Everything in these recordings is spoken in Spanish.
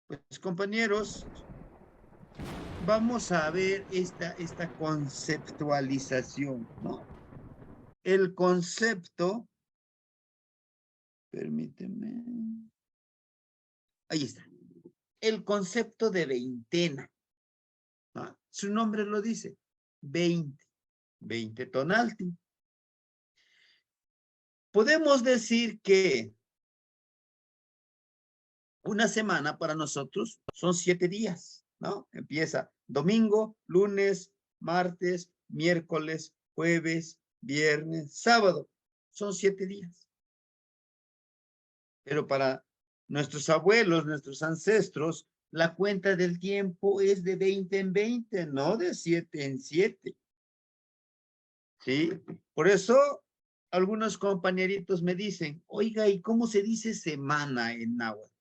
Pues compañeros, vamos a ver esta conceptualización, ¿no? El concepto, permíteme, ahí está, el concepto de veintena, ¿no? Su nombre lo dice, 20 tonalti. Podemos decir que una semana para nosotros son 7 días, ¿no? Empieza domingo, lunes, martes, miércoles, jueves, viernes, sábado. Son 7 días. Pero para nuestros abuelos, nuestros ancestros, la cuenta del tiempo es de 20 en 20, no de 7 en 7. ¿Sí? Por eso algunos compañeritos me dicen, oiga, ¿y cómo se dice semana en náhuatl?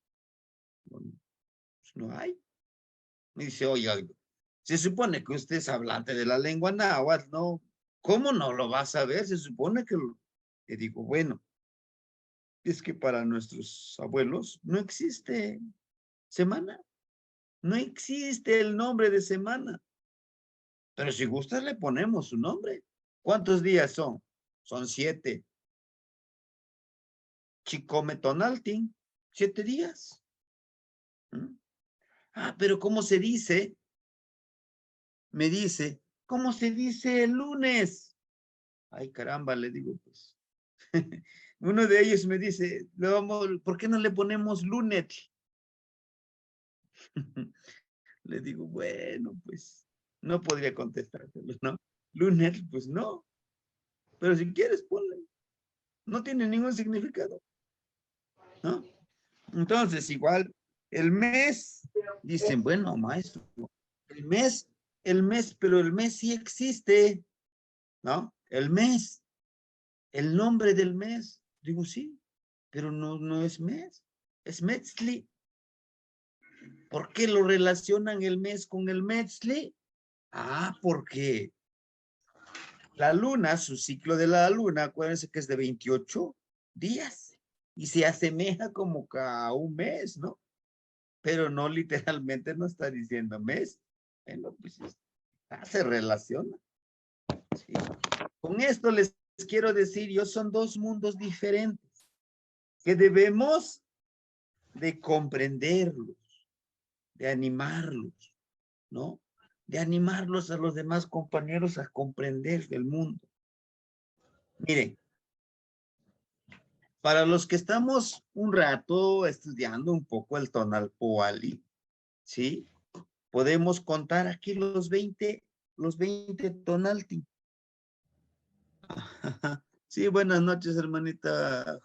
Bueno, pues no hay. Me dice, oiga, se supone que usted es hablante de la lengua náhuatl, ¿no? ¿Cómo no lo va a saber? Se supone que lo... Le digo, bueno, es que para nuestros abuelos no existe semana. No existe el nombre de semana. Pero si gusta, le ponemos su nombre. ¿Cuántos días son? Son 7. Chicome tonaltin, 7 días. ¿Mm? Ah, pero ¿cómo se dice? Me dice, ¿cómo se dice el lunes? Ay, caramba, le digo, pues. Uno de ellos me dice, ¿por qué no le ponemos lunes? Le digo, bueno, pues no podría contestártelo, ¿no? Lunes, pues no. Pero si quieres, ponle. No tiene ningún significado, ¿no? Entonces, igual, el mes, dicen, bueno, maestro, el mes, pero el mes sí existe, ¿no? El mes, el nombre del mes. Digo, sí, pero no es mes, es Metzli. ¿Por qué lo relacionan el mes con el Metzli? Ah, porque la luna, su ciclo de la luna, acuérdense que es de 28 días y se asemeja como que a un mes, ¿no? Pero no literalmente no está diciendo mes. Bueno, pues se relaciona. ¿Sí? Con esto les quiero decir, yo son dos mundos diferentes que debemos de comprenderlos, de animarlos, ¿no? De animarlos a los demás compañeros a comprender el mundo. Miren, para los que estamos un rato estudiando un poco el Tonalpoali, ¿sí? Podemos contar aquí los 20 Tonalti. Sí, buenas noches, hermanita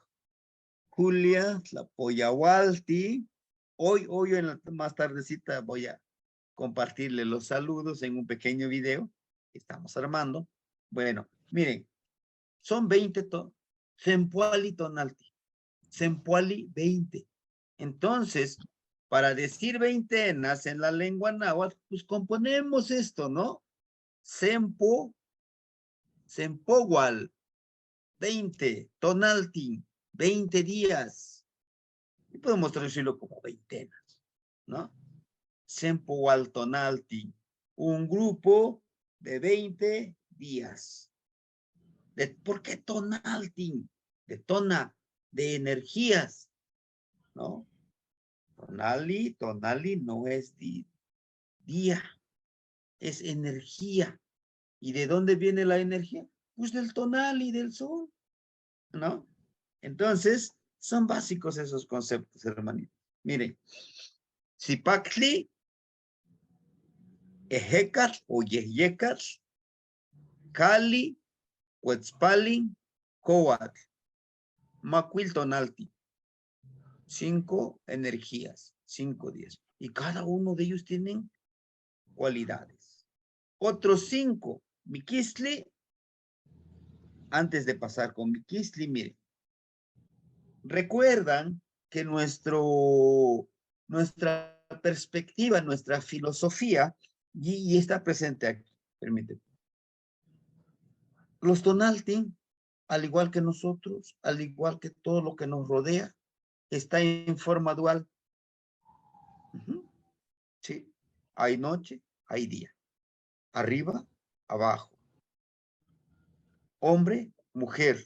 Julia, la Poyahualti. Hoy en la más tardecita voy a compartirle los saludos en un pequeño video que estamos armando. Bueno, miren, son 20 Sempuali Tonalti. Sempuali 20. Entonces, para decir veintenas en la lengua náhuatl, pues componemos esto, ¿no? Sempohual, 20, Tonalti, 20 días. Y podemos traducirlo como veintenas, ¿no? Sempohual Tonalti, un grupo de 20 días. ¿Por qué Tonalti? De tona, de energías, ¿no? Tonali no es día, es energía. ¿Y de dónde viene la energía? Pues del tonali, del sol, ¿no? Entonces, son básicos esos conceptos, hermanito. Miren, Zipactli, Ejecat o Yeyecat, Cali, Huetzpalin, Coat, Macuiltonalti. 5 energías, 5 días. Y cada uno de ellos tienen cualidades. Otros 5, Miquistli, antes de pasar con Miquistli, miren, recuerdan que nuestra perspectiva, nuestra filosofía, y está presente aquí, permíteme. Los Tonalti, al igual que nosotros, al igual que todo lo que nos rodea, está en forma dual. Ujú. Sí. Hay noche, hay día. Arriba, abajo. Hombre, mujer.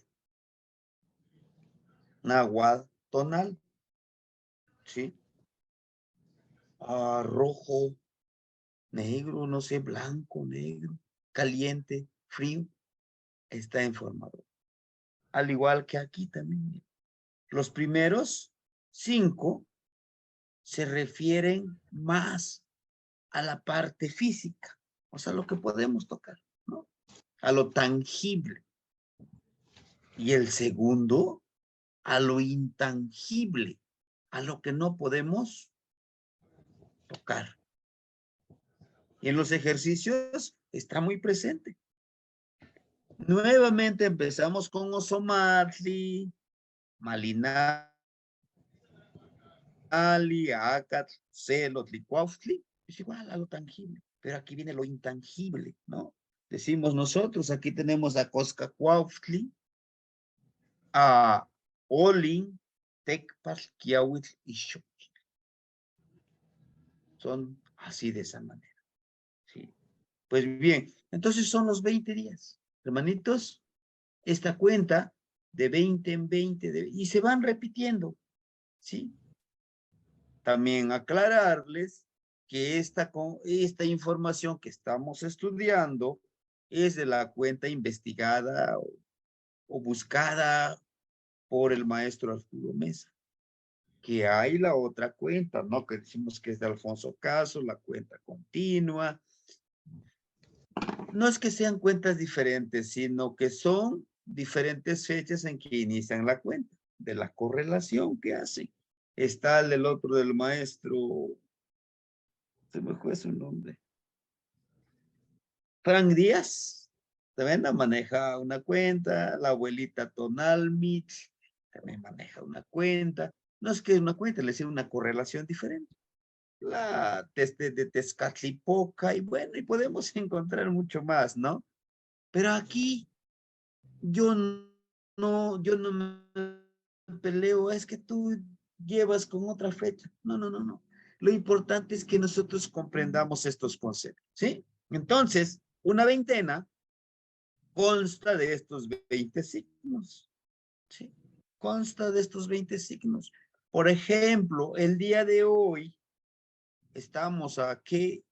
Náhuatl tonal. ¿Sí? Rojo, negro, no sé, blanco, negro, caliente, frío. Está en formador. Al igual que aquí también. Los primeros 5 se refieren más a la parte física, o sea, lo que podemos tocar, ¿no? A lo tangible. Y el segundo, a lo intangible, a lo que no podemos tocar. Y en los ejercicios está muy presente. Nuevamente empezamos con Osomatli, Malinali, Acat, Celot, Licuautli. Es igual a lo tangible, pero aquí viene lo intangible, ¿no? Decimos nosotros, aquí tenemos a Coscacuautli, a Olin, Tecpal, Kiawitl y Xochitl. Son así de esa manera, ¿sí? Pues bien, entonces son los 20 días. Hermanitos, esta cuenta de 20 en 20 y se van repitiendo, ¿sí? También aclararles que esta información que estamos estudiando es de la cuenta investigada o buscada por el maestro Arturo Mesa. Que hay la otra cuenta, ¿no? Que decimos que es de Alfonso Caso, la cuenta continua. No es que sean cuentas diferentes, sino que son diferentes fechas en que inician la cuenta, de la correlación que hacen. Está el otro del maestro, se me fue su nombre, Frank Díaz, también maneja una cuenta, la abuelita Tonalmich también maneja una cuenta. No es que es una cuenta, le decía una correlación diferente. La de Tezcatlipoca, y bueno, y podemos encontrar mucho más, ¿no? Pero aquí yo no me peleo, es que tú llevas con otra fecha. No, no, no, no. Lo importante es que nosotros comprendamos estos conceptos, ¿sí? Entonces, una veintena consta de estos 20 signos, ¿sí? Consta de estos 20 signos. Por ejemplo, el día de hoy estamos aquí,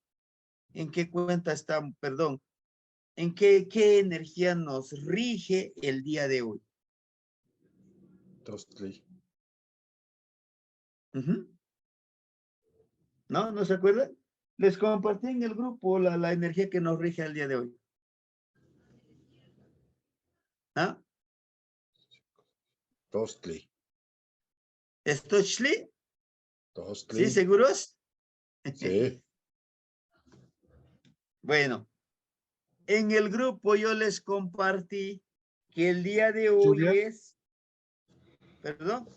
¿en qué cuenta estamos? Perdón, ¿en qué energía nos rige el día de hoy? Tostli. ¿No? ¿No se acuerdan? Les compartí en el grupo la energía que nos rige el día de hoy. ¿Ah? Tostli. ¿Estochli? ¿Sí, Tostli. seguros? Sí. Bueno, en el grupo yo les compartí que el día de Lluvia. hoy es, perdón,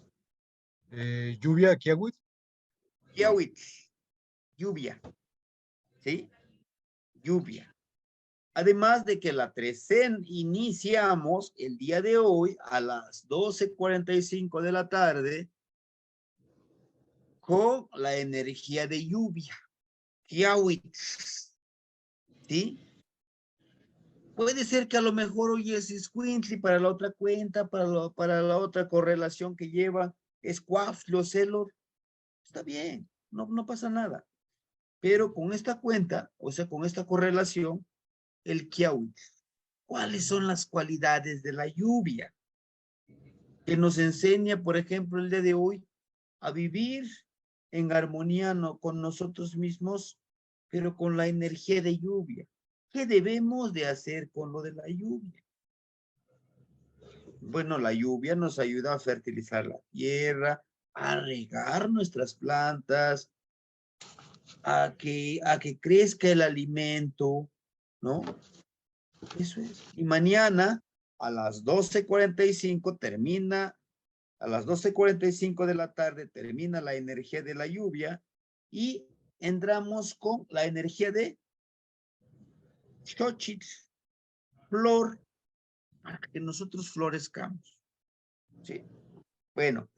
Lluvia, Kiawit. Kiawit, lluvia, ¿sí? Lluvia. Además de que la trecen iniciamos el día de hoy a las 12:45 de la tarde con la energía de lluvia, Kiawit, ¿sí? Puede ser que a lo mejor hoy es Squintly para la otra cuenta, para la otra correlación que lleva, es Quaflo, Celor. Está bien, no pasa nada. Pero con esta cuenta, o sea, con esta correlación, el Kiawit. ¿Cuáles son las cualidades de la lluvia? Que nos enseña, por ejemplo, el día de hoy, a vivir en armonía con nosotros mismos, pero con la energía de lluvia. ¿Qué debemos de hacer con lo de la lluvia? Bueno, la lluvia nos ayuda a fertilizar la tierra, a regar nuestras plantas, a que crezca el alimento, ¿no? Eso es. Y mañana a las 12:45 termina, a las 12:45 de la tarde termina la energía de la lluvia y entramos con la energía de Xochitl, flor, para que nosotros florezcamos. ¿Sí? Bueno,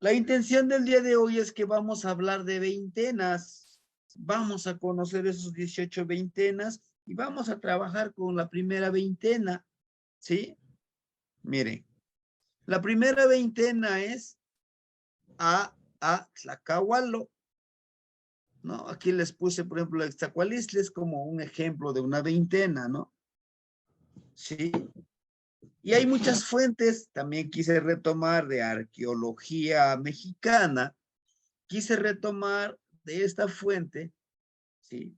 La intención del día de hoy es que vamos a hablar de veintenas. Vamos a conocer esos 18 veintenas y vamos a trabajar con la primera veintena, ¿sí? Miren, la primera veintena es a Tlacahualo, ¿no? Aquí les puse, por ejemplo, Extacualistles como un ejemplo de una veintena, ¿no? Sí. Y hay muchas fuentes, también quise retomar de arqueología mexicana, quise retomar de esta fuente, ¿sí?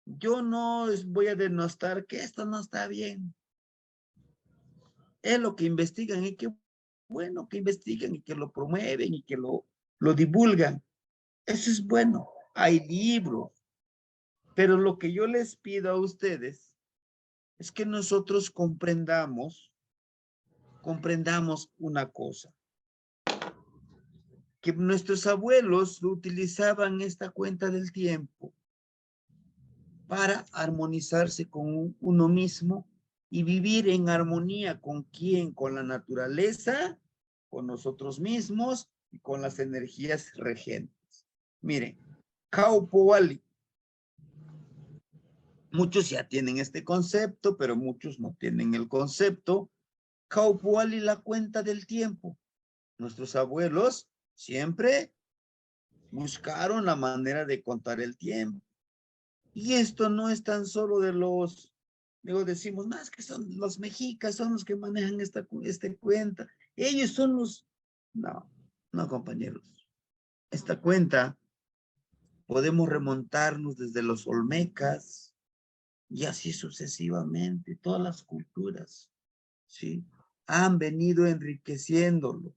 Yo no voy a denostar que esto no está bien. Es lo que investigan y qué bueno que investigan y que lo promueven y que lo divulgan. Eso es bueno. Hay libros. Pero lo que yo les pido a ustedes es que nosotros comprendamos una cosa. Que nuestros abuelos utilizaban esta cuenta del tiempo para armonizarse con uno mismo y vivir en armonía con quién, con la naturaleza, con nosotros mismos y con las energías regentes. Miren, Kaupoali. Muchos ya tienen este concepto, pero muchos no tienen el concepto. Kaupoali, la cuenta del tiempo. Nuestros abuelos siempre buscaron la manera de contar el tiempo. Y esto no es tan solo de los, luego decimos, más que son los mexicas, son los que manejan esta cuenta. Ellos son los, no, compañeros. Esta cuenta podemos remontarnos desde los olmecas y así sucesivamente, todas las culturas, ¿sí? Han venido enriqueciéndolo,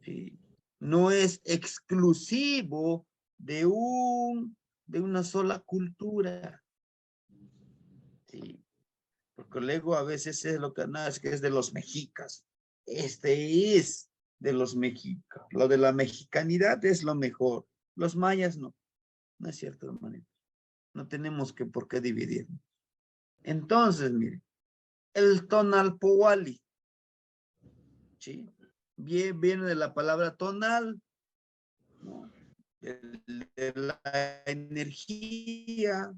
¿sí? No es exclusivo de una sola cultura, ¿sí? Porque luego a veces es lo que nada, es que es de los mexicas. Este es de los mexicas. Lo de la mexicanidad es lo mejor. Los mayas no. No es cierto, hermanito. No tenemos que por qué dividirnos. Entonces, mire, el tonalpohualli, ¿sí? Viene de la palabra tonal, ¿no? De la energía,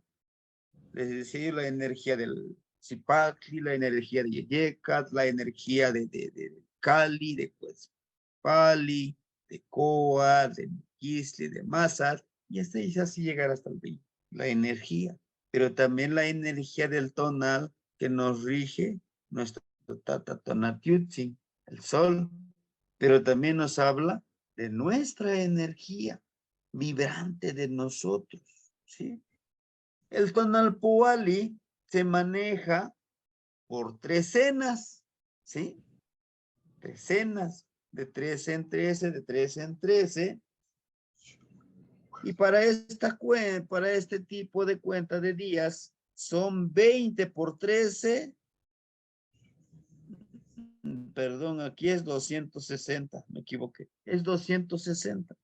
es decir, la energía del Zipacli, la energía de Yeyecat, la energía de Cali, de Cuetzpali, de Coa, de Miquisli, de Mazat, y así llegar hasta el 20. La energía, pero también la energía del tonal que nos rige nuestro Tata Tonatiutzin, el sol, pero también nos habla de nuestra energía vibrante de nosotros, ¿sí? El tonalpohualli se maneja por trecenas, ¿sí? Trecenas, de 13 en 13, de 13 en 13. Y para este tipo de cuenta de días, son 20 por 13. Perdón, aquí es 260, me equivoqué. Es 260.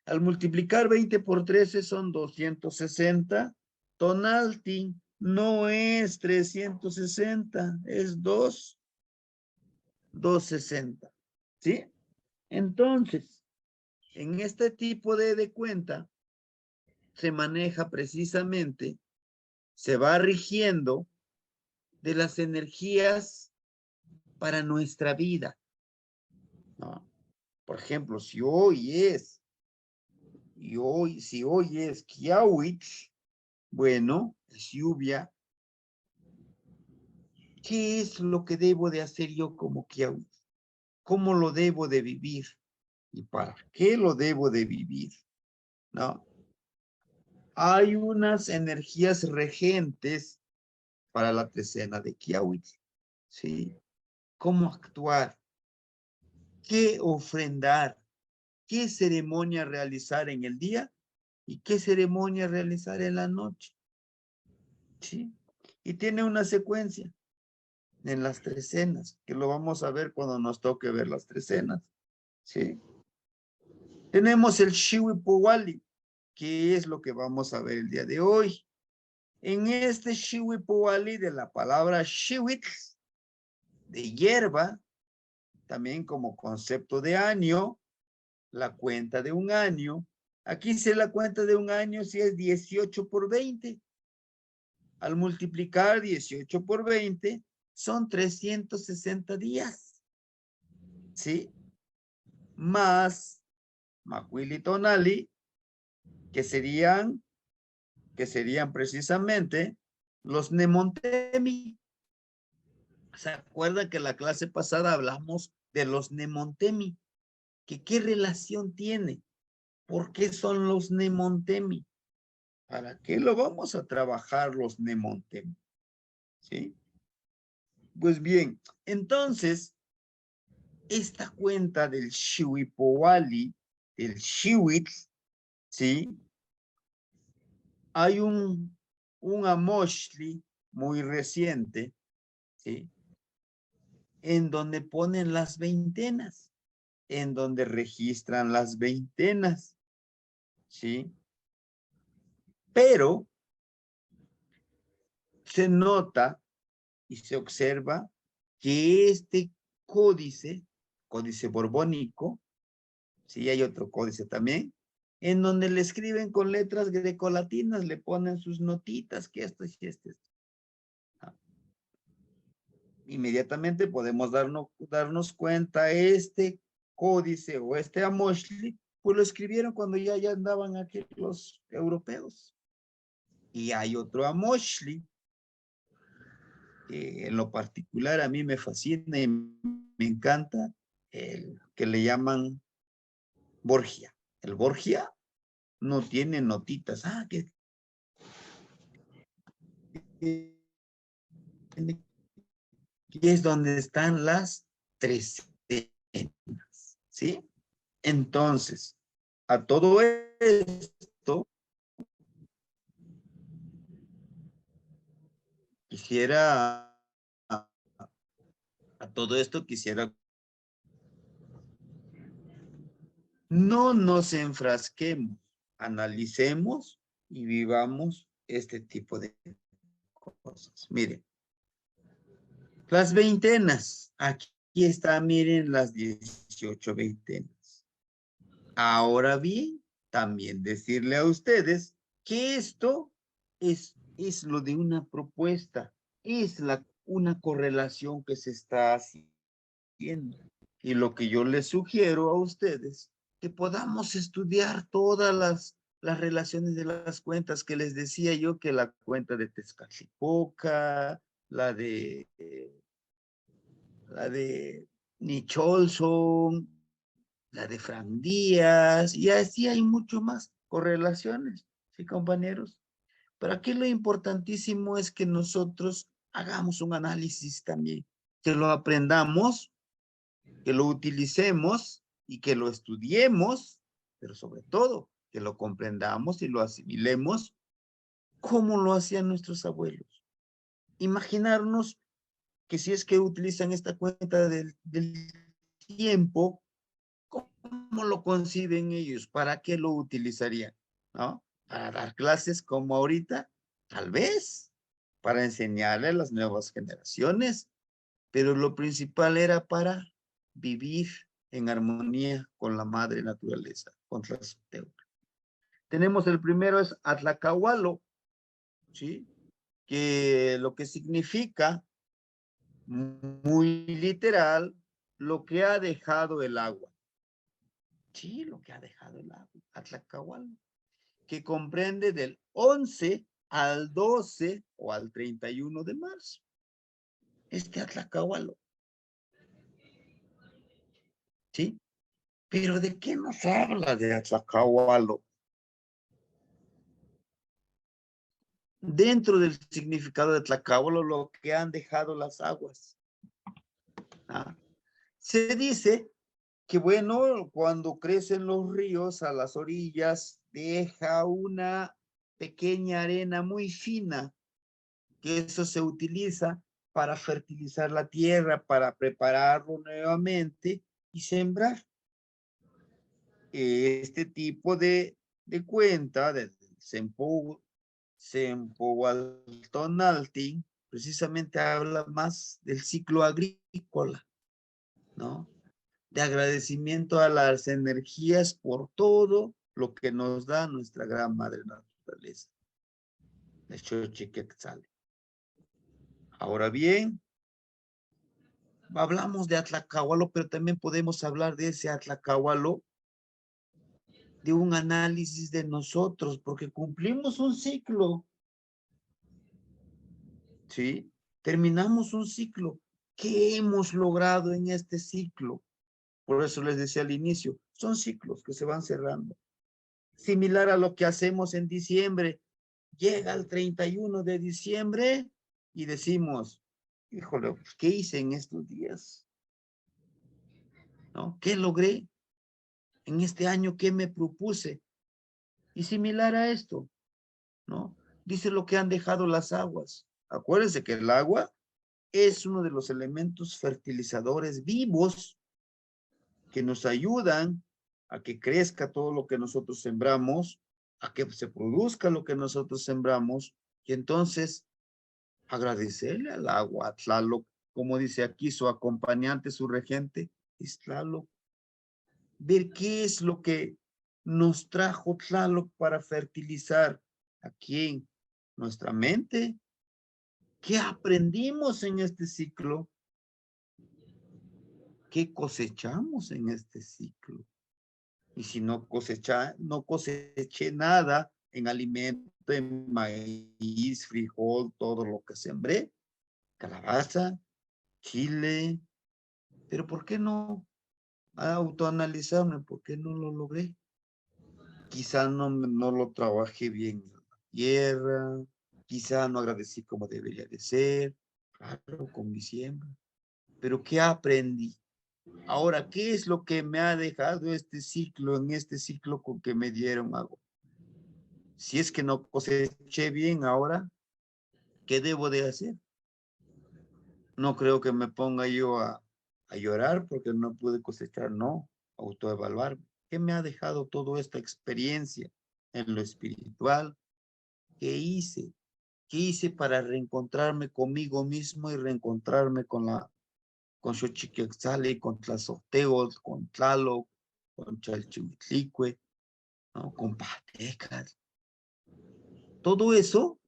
Al multiplicar 20 por 13 son 260. Tonalti no es 360, es 260. ¿Sí? Entonces, en este tipo de cuenta, se maneja precisamente, se va rigiendo de las energías para nuestra vida, ¿no? Por ejemplo, si hoy es Kiawitz, bueno, es lluvia. ¿Qué es lo que debo de hacer yo como Kiawitz? ¿Cómo lo debo de vivir? ¿Y para qué lo debo de vivir? ¿No? Hay unas energías regentes para la trecena de Kiawitz, ¿sí? ¿Cómo actuar? ¿Qué ofrendar? ¿Qué ceremonia realizar en el día? ¿Y qué ceremonia realizar en la noche? ¿Sí? Y tiene una secuencia en las trecenas, que lo vamos a ver cuando nos toque ver las trecenas. ¿Sí? Tenemos el Xihuipohualli, que es lo que vamos a ver el día de hoy. En este Xihuipohualli, de la palabra Xihuitl, de hierba, también como concepto de año, la cuenta de un año. Aquí hice la cuenta de un año si es 18 por 20. Al multiplicar 18 por 20 son 360 días. ¿Sí? Más Macuili Tonali, que serían precisamente los Nemontemi. ¿Se acuerdan que en la clase pasada hablamos de los Nemontemi? ¿Qué relación tiene? ¿Por qué son los Nemontemi? ¿Para qué lo vamos a trabajar los Nemontemi? ¿Sí? Pues bien, entonces, esta cuenta del Xiuhipowali, del Xiuitl, ¿sí? Hay un Amoshli muy reciente, ¿sí? En donde ponen las veintenas, en donde registran las veintenas, ¿sí? Pero se nota y se observa que este códice borbónico, sí, hay otro códice también, en donde le escriben con letras grecolatinas, le ponen sus notitas, que esto y esto. Inmediatamente podemos darnos cuenta, este códice o este Amoshli, pues lo escribieron cuando ya andaban aquí los europeos. Y hay otro Amoshli, que en lo particular a mí me fascina y me encanta, el que le llaman Borgia. El Borgia no tiene notitas. Que es donde están las trecenas, ¿sí? Entonces, a todo esto, quisiera, no nos enfrasquemos, analicemos y vivamos este tipo de cosas. Miren, las veintenas, aquí está, miren las 18 veintenas. Ahora bien, también decirle a ustedes que esto es lo de una propuesta, es una correlación que se está haciendo. Y lo que yo les sugiero a ustedes, que podamos estudiar todas las relaciones de las cuentas que les decía yo, que la cuenta de Tezcatlipoca, la de Nicholson, la de Frank Díaz, y así hay mucho más correlaciones, ¿sí, compañeros? Pero aquí lo importantísimo es que nosotros hagamos un análisis también, que lo aprendamos, que lo utilicemos y que lo estudiemos, pero sobre todo que lo comprendamos y lo asimilemos como lo hacían nuestros abuelos. Imaginarnos que si es que utilizan esta cuenta del tiempo, ¿cómo lo conciben ellos? ¿Para qué lo utilizarían? ¿No? ¿Para dar clases como ahorita? Tal vez. Para enseñarle a las nuevas generaciones. Pero lo principal era para vivir en armonía con la madre naturaleza, con Tlazolteotl. Tenemos el primero es Atlacahualo, ¿sí? Que lo que significa, muy literal, lo que ha dejado el agua. Sí, lo que ha dejado el agua, Atlacahualo, que comprende del 11 al 12 o al 31 de marzo. Este Atlacahualo. ¿Sí? Pero ¿de qué nos habla de Atlacahualo? Dentro del significado de Tlacahualo, lo que han dejado las aguas. Se dice que, bueno, cuando crecen los ríos a las orillas, deja una pequeña arena muy fina, que eso se utiliza para fertilizar la tierra, para prepararlo nuevamente y sembrar. Este tipo de cuenta del Sempohualtonaltin precisamente habla más del ciclo agrícola, ¿no? de agradecimiento a las energías por todo lo que nos da nuestra gran madre naturaleza. De Xochiquetzal. Ahora bien, hablamos de Atlacahualo, pero también podemos hablar de ese Atlacahualo, de un análisis de nosotros, porque cumplimos un ciclo, ¿sí? Terminamos un ciclo. ¿Qué hemos logrado en este ciclo? Por eso les decía al inicio, son ciclos que se van cerrando. Similar a lo que hacemos en diciembre. Llega el 31 de diciembre y decimos, híjole, ¿qué hice en estos días? ¿No? ¿Qué logré en este año? ¿Qué me propuse? Y similar a esto, ¿no? Dice lo que han dejado las aguas. Acuérdense que el agua es uno de los elementos fertilizadores vivos que nos ayudan a que crezca todo lo que nosotros sembramos, a que se produzca lo que nosotros sembramos, y entonces agradecerle al agua, a Tlaloc, como dice aquí su acompañante, su regente, es Tlaloc. Ver qué es lo que nos trajo Tlaloc para fertilizar aquí en nuestra mente. ¿Qué aprendimos en este ciclo? ¿Qué cosechamos en este ciclo? Y si no coseché nada en alimento, en maíz, frijol, todo lo que sembré, calabaza, chile, pero ¿por qué no autoanalizarme? ¿Por qué no lo logré? Quizá no lo trabajé bien en la tierra, quizá no agradecí como debería de ser, claro, con mi siembra. Pero ¿qué aprendí? Ahora, ¿qué es lo que me ha dejado este ciclo, en este ciclo con que me dieron agua? Si es que no coseché bien ahora, ¿qué debo de hacer? No creo que me ponga yo a llorar porque no pude cosechar, no, autoevaluarme. ¿Qué me ha dejado toda esta experiencia en lo espiritual? ¿Qué hice? ¿Qué hice para reencontrarme conmigo mismo y reencontrarme con Xochiquetzali, con Tlazoteotl, con Tlaloc, con Chalchihuitlicue, ¿no? Con Patecas? Todo eso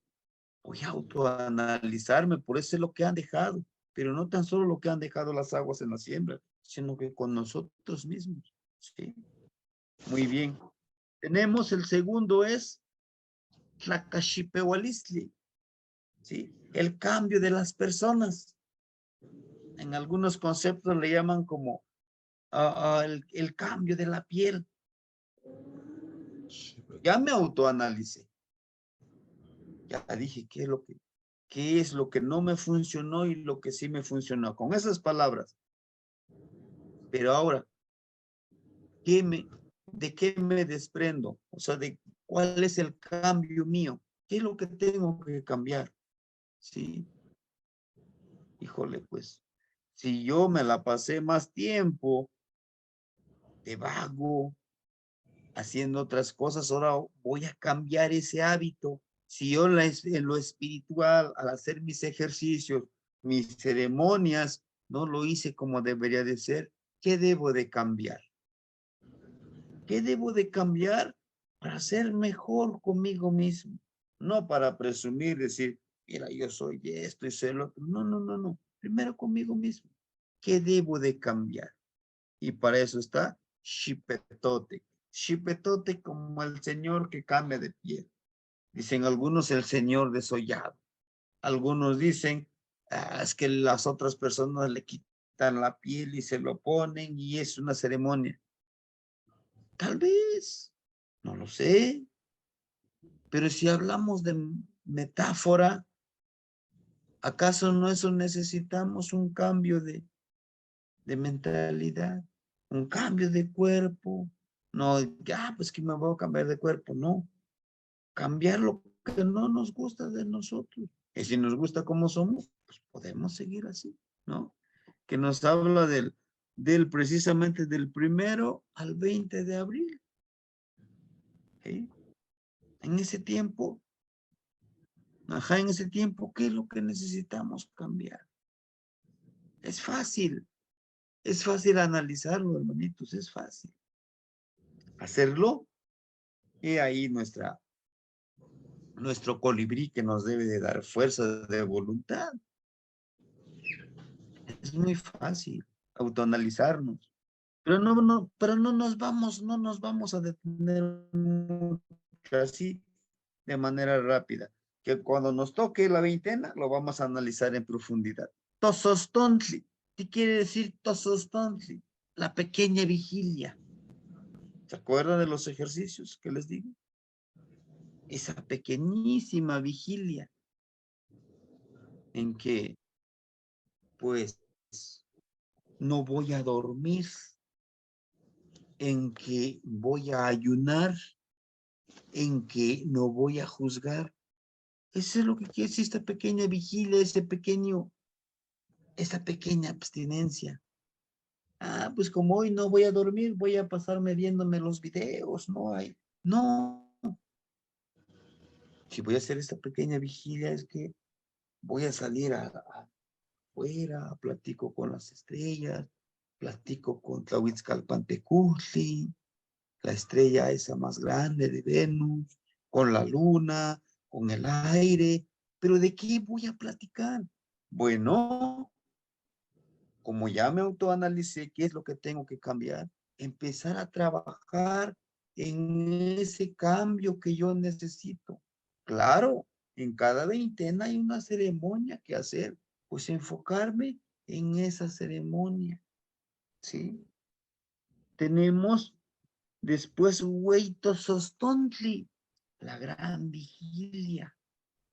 voy a autoanalizarme, por eso es lo que han dejado, pero no tan solo lo que han dejado las aguas en la siembra, sino que con nosotros mismos. ¿Sí? Muy bien. Tenemos el segundo es Tlacaxipehualistli, ¿sí? El cambio de las personas. En algunos conceptos le llaman como el cambio de la piel. Ya me autoanalicé. Ya dije qué es lo que no me funcionó y lo que sí me funcionó. Con esas palabras. Pero ahora, ¿de qué me desprendo? O sea, ¿de cuál es el cambio mío? ¿Qué es lo que tengo que cambiar? Sí, híjole, pues, si yo me la pasé más tiempo de vago, haciendo otras cosas, ahora voy a cambiar ese hábito. Si yo en lo espiritual, al hacer mis ejercicios, mis ceremonias, no lo hice como debería de ser, ¿qué debo de cambiar? ¿Qué debo de cambiar para ser mejor conmigo mismo? No para presumir, decir, mira, yo soy esto y soy lo otro. No, no, no, no. Primero conmigo mismo. ¿Qué debo de cambiar? Y para eso está Xipetote. Xipetote como el señor que cambia de piel. Dicen algunos el señor desollado. Algunos dicen, es que las otras personas le quitan la piel y se lo ponen y es una ceremonia. Tal vez, no lo sé, pero si hablamos de metáfora, ¿acaso no eso necesitamos un cambio de mentalidad, un cambio de cuerpo? No, ya, pues que me voy a cambiar de cuerpo, no. Cambiar lo que no nos gusta de nosotros. Y si nos gusta como somos, pues podemos seguir así, ¿no? Que nos habla del precisamente del 1 al 20 de abril. ¿Sí? En ese tiempo, en ese tiempo, ¿qué es lo que necesitamos cambiar? Es fácil. Es fácil analizarlo, hermanitos, es fácil. Hacerlo, y ahí nuestro colibrí que nos debe de dar fuerza de voluntad. Es muy fácil autoanalizarnos. Pero no nos vamos a detener mucho así de manera rápida. Que cuando nos toque la veintena, lo vamos a analizar en profundidad. Tosostontli. ¿Qué quiere decir tosostontli? La pequeña vigilia. ¿Se acuerdan de los ejercicios que les digo? Esa pequeñísima vigilia en que, pues, no voy a dormir, en que voy a ayunar, en que no voy a juzgar. Eso es lo que quiere decir esta pequeña vigilia, esa pequeña abstinencia. Ah, pues como hoy no voy a dormir, voy a pasarme viéndome los videos, no hay. No. Si voy a hacer esta pequeña vigilia es que voy a salir afuera, platico con las estrellas, platico con Tlahuitzcalpantecutli, la estrella esa más grande de Venus, con la luna, con el aire. ¿Pero de qué voy a platicar? Bueno, como ya me autoanalicé, ¿qué es lo que tengo que cambiar? Empezar a trabajar en ese cambio que yo necesito. Claro, en cada veintena hay una ceremonia que hacer, pues enfocarme en esa ceremonia, ¿sí? Tenemos después Hueytosostontli, la gran vigilia.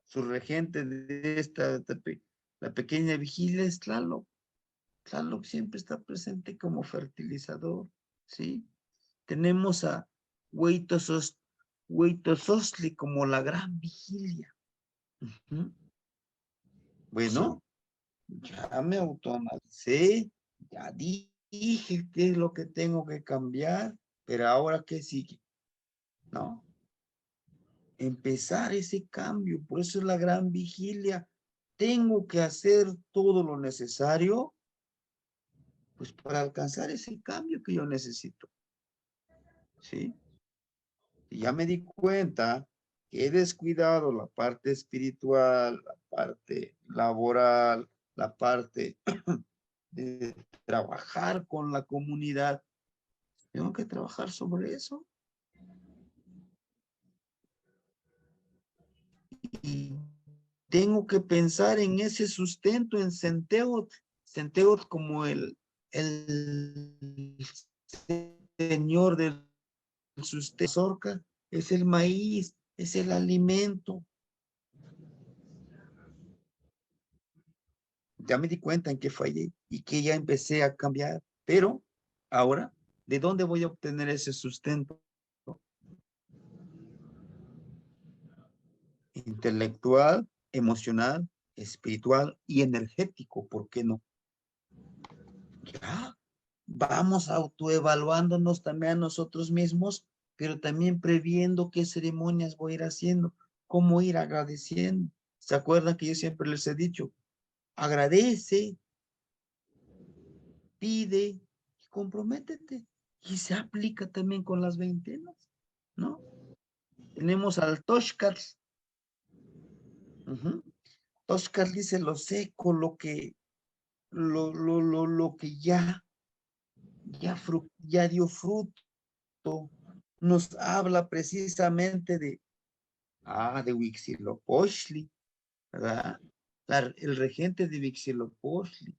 Su regente de la pequeña vigilia es Tlaloc. Tlaloc siempre está presente como fertilizador, ¿sí? Tenemos a Hueytosostli como la gran vigilia. Uh-huh. Bueno, ya me autoanalicé, ya dije qué es lo que tengo que cambiar, pero ahora qué sigue, ¿no? Empezar ese cambio, por eso es la gran vigilia. Tengo que hacer todo lo necesario, pues para alcanzar ese cambio que yo necesito, ¿sí? Y ya me di cuenta que he descuidado la parte espiritual, la parte laboral, la parte de trabajar con la comunidad. Tengo que trabajar sobre eso. Y tengo que pensar en ese sustento, en Centeot. Centeot como el señor del sustento. Zorca es el maíz, es el alimento. Ya me di cuenta en que fallé y que ya empecé a cambiar. Pero ahora, ¿de dónde voy a obtener ese sustento? Intelectual, emocional, espiritual y energético, ¿por qué no? Ya, vamos autoevaluándonos también a nosotros mismos, pero también previendo qué ceremonias voy a ir haciendo, cómo ir agradeciendo. ¿Se acuerdan que yo siempre les he dicho? Agradece, pide y comprométete. Y se aplica también con las veintenas, ¿no? Tenemos al Toshkar. Toshkar dice lo seco, lo que ya dio fruto, nos habla precisamente de Huitzilopochtli, ¿verdad? El regente de Huitzilopochtli.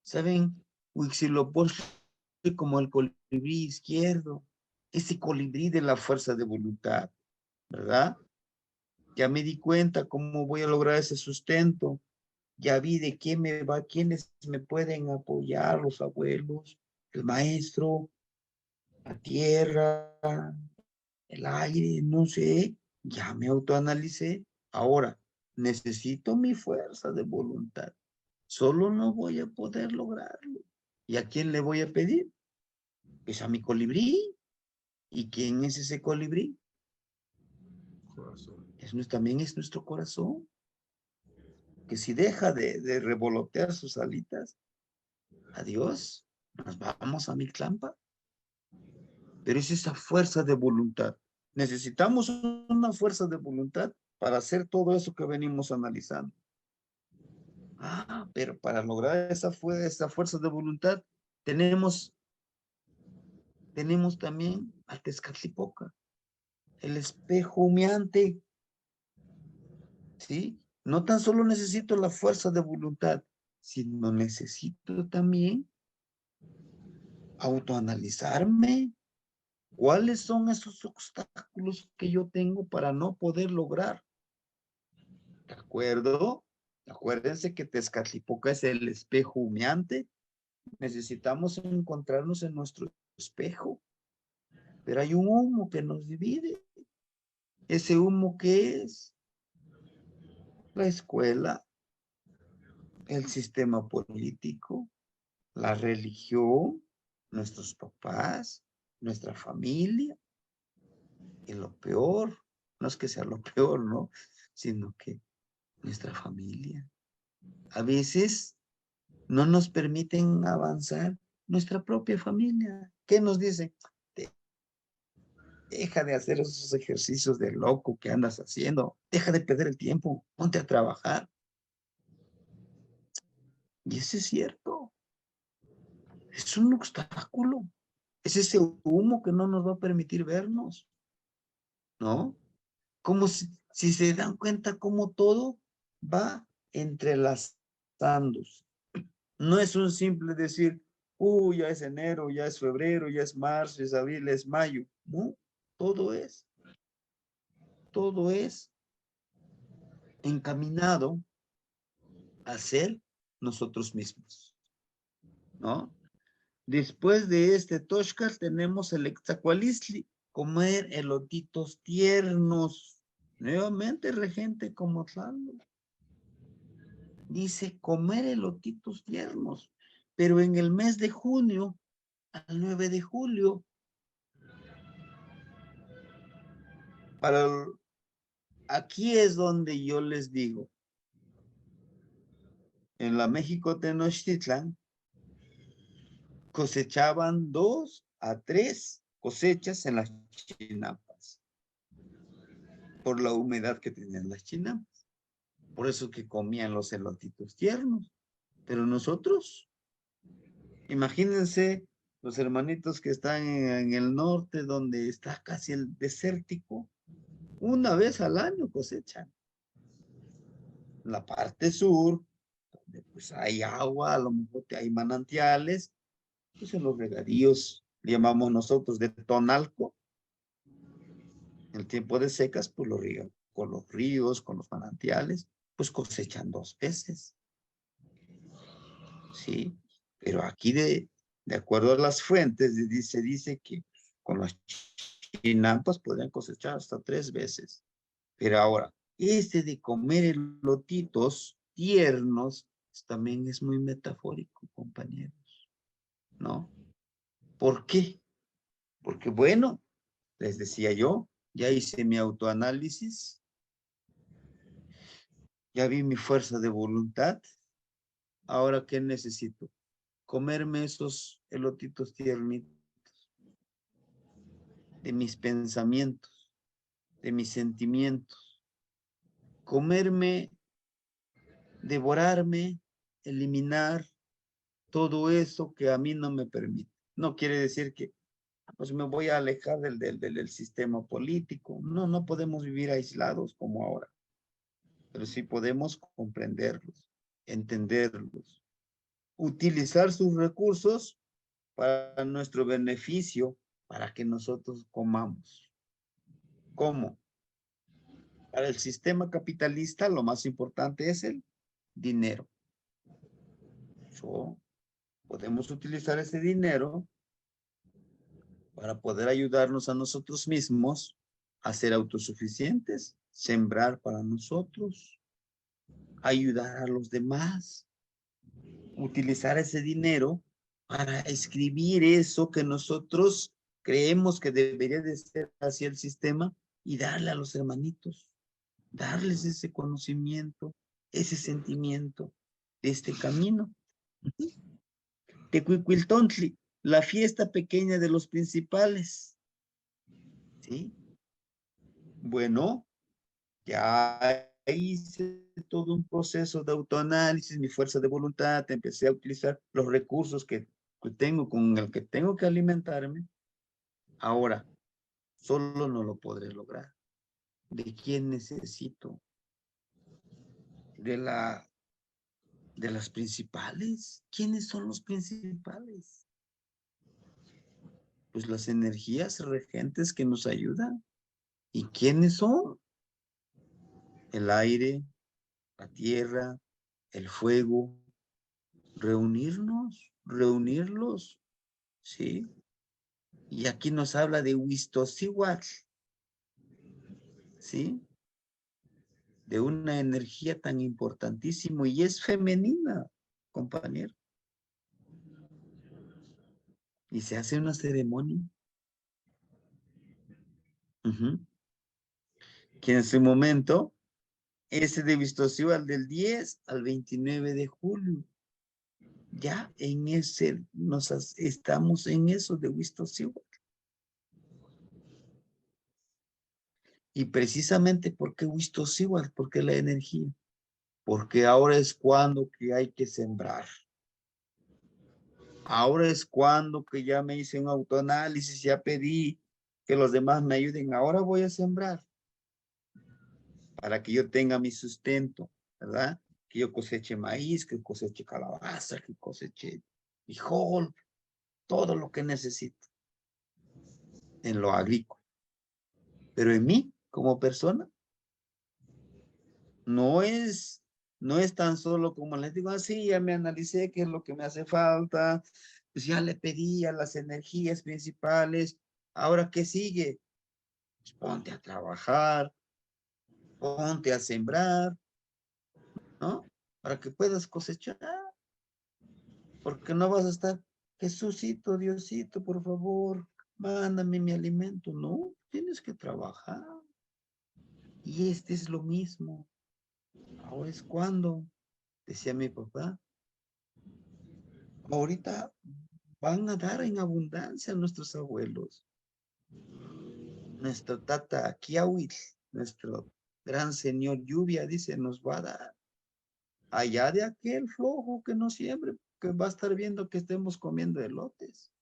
¿Saben? Huitzilopochtli como el colibrí izquierdo, ese colibrí de la fuerza de voluntad, ¿verdad? Ya me di cuenta cómo voy a lograr ese sustento. Ya vi de quiénes me pueden apoyar, los abuelos, el maestro, la tierra, el aire, no sé, ya me autoanalicé. Ahora, necesito mi fuerza de voluntad. Solo no voy a poder lograrlo. ¿Y a quién le voy a pedir? Pues a mi colibrí. ¿Y quién es ese colibrí? También es nuestro corazón, que si deja de revolotear sus alitas, adiós, nos vamos a Mictlampa. Pero es esa fuerza de voluntad. Necesitamos una fuerza de voluntad para hacer todo eso que venimos analizando. Pero para lograr esa fuerza de voluntad, tenemos también al Tezcatlipoca, el espejo humeante, ¿sí? No tan solo necesito la fuerza de voluntad, sino necesito también autoanalizarme. ¿Cuáles son esos obstáculos que yo tengo para no poder lograr? ¿De acuerdo? Acuérdense que Tezcatlipoca es el espejo humeante. Necesitamos encontrarnos en nuestro espejo. Pero hay un humo que nos divide. ¿Ese humo qué es? La escuela, el sistema político, la religión, nuestros papás, nuestra familia. Y lo peor, no es que sea lo peor, ¿no? Sino que nuestra familia. A veces no nos permiten avanzar nuestra propia familia. ¿Qué nos dice? Deja de hacer esos ejercicios de loco que andas haciendo. Deja de perder el tiempo. Ponte a trabajar. Y eso es cierto. Es un obstáculo. Es ese humo que no nos va a permitir vernos, ¿no? Como si se dan cuenta cómo todo va entrelazándose. No es un simple decir, ya es enero, ya es febrero, ya es marzo, es abril, es mayo. No, todo es encaminado a ser nosotros mismos, ¿no? Después de este Toshkar tenemos el Exacualistli, comer elotitos tiernos. Nuevamente, regente como tal. Dice comer elotitos tiernos, pero en el mes de junio al 9 de julio, aquí es donde yo les digo, en la México Tenochtitlan cosechaban 2 a 3 cosechas en las chinampas, por la humedad que tenían las chinampas. Por eso que comían los elotitos tiernos. Pero nosotros, imagínense los hermanitos que están en el norte, donde está casi el desértico, una vez al año cosechan. La parte sur, donde pues hay agua, a lo mejor hay manantiales, pues en los regadíos, le llamamos nosotros de tonalco, en el tiempo de secas, pues lo riegan con los ríos, con los manantiales, pues cosechan 2 veces, ¿sí? Pero aquí de acuerdo a las fuentes, se dice que con las chinampas podrían cosechar hasta 3 veces. Pero ahora, este de comer elotitos tiernos también es muy metafórico, compañeros, ¿no? ¿Por qué? Porque bueno, les decía yo, ya hice mi autoanálisis, ya vi mi fuerza de voluntad, ahora ¿qué necesito? Comerme esos elotitos tiernitos de mis pensamientos, de mis sentimientos, comerme, devorarme, eliminar todo eso que a mí no me permite. No quiere decir que pues me voy a alejar del sistema político. No, no podemos vivir aislados como ahora, pero sí podemos comprenderlos, entenderlos, utilizar sus recursos para nuestro beneficio, para que nosotros comamos. ¿Cómo? Para el sistema capitalista lo más importante es el dinero. Podemos utilizar ese dinero para poder ayudarnos a nosotros mismos a ser autosuficientes, sembrar para nosotros, ayudar a los demás, utilizar ese dinero para escribir eso que nosotros creemos que debería de ser hacia el sistema y darle a los hermanitos, darles ese conocimiento, ese sentimiento de este camino. Tecuicuiltontli, la fiesta pequeña de los principales. ¿Sí? Bueno, ya hice todo un proceso de autoanálisis, mi fuerza de voluntad, empecé a utilizar los recursos que tengo, con el que tengo que alimentarme. Ahora, solo no lo podré lograr. ¿De quién necesito? De las principales. ¿Quiénes son los principales? Pues las energías regentes que nos ayudan. ¿Y quiénes son? El aire, la tierra, el fuego. Reunirlos, ¿sí? Y aquí nos habla de Huistosíhuatl, ¿sí? De una energía tan importantísima y es femenina, compañero. Y se hace una ceremonia. Que en su momento, ese de Huistosíhuatl del 10 al 29 de julio. Ya en ese, estamos en eso de Huistosíhuatl. Y precisamente, ¿por qué Huistosíhuatl? Porque la energía. Porque ahora es cuando que hay que sembrar. Ahora es cuando que ya me hice un autoanálisis, ya pedí que los demás me ayuden. Ahora voy a sembrar para que yo tenga mi sustento, ¿verdad? Que yo coseche maíz, que coseche calabaza, que coseche frijol, todo lo que necesito en lo agrícola. Pero en mí, como persona, no es tan solo como les digo, así ya me analicé qué es lo que me hace falta, pues ya le pedí a las energías principales, ahora ¿qué sigue? Pues ponte a trabajar, ponte a sembrar, ¿no? Para que puedas cosechar, porque no vas a estar, Jesucito, Diosito, por favor, mándame mi alimento, no, tienes que trabajar. Y este es lo mismo, ahora es cuando, decía mi papá, ahorita van a dar en abundancia a nuestros abuelos. Nuestro tata Kiawit, nuestro gran señor lluvia, dice, nos va a dar. Allá de aquel flojo que no siembre, que va a estar viendo que estemos comiendo elotes,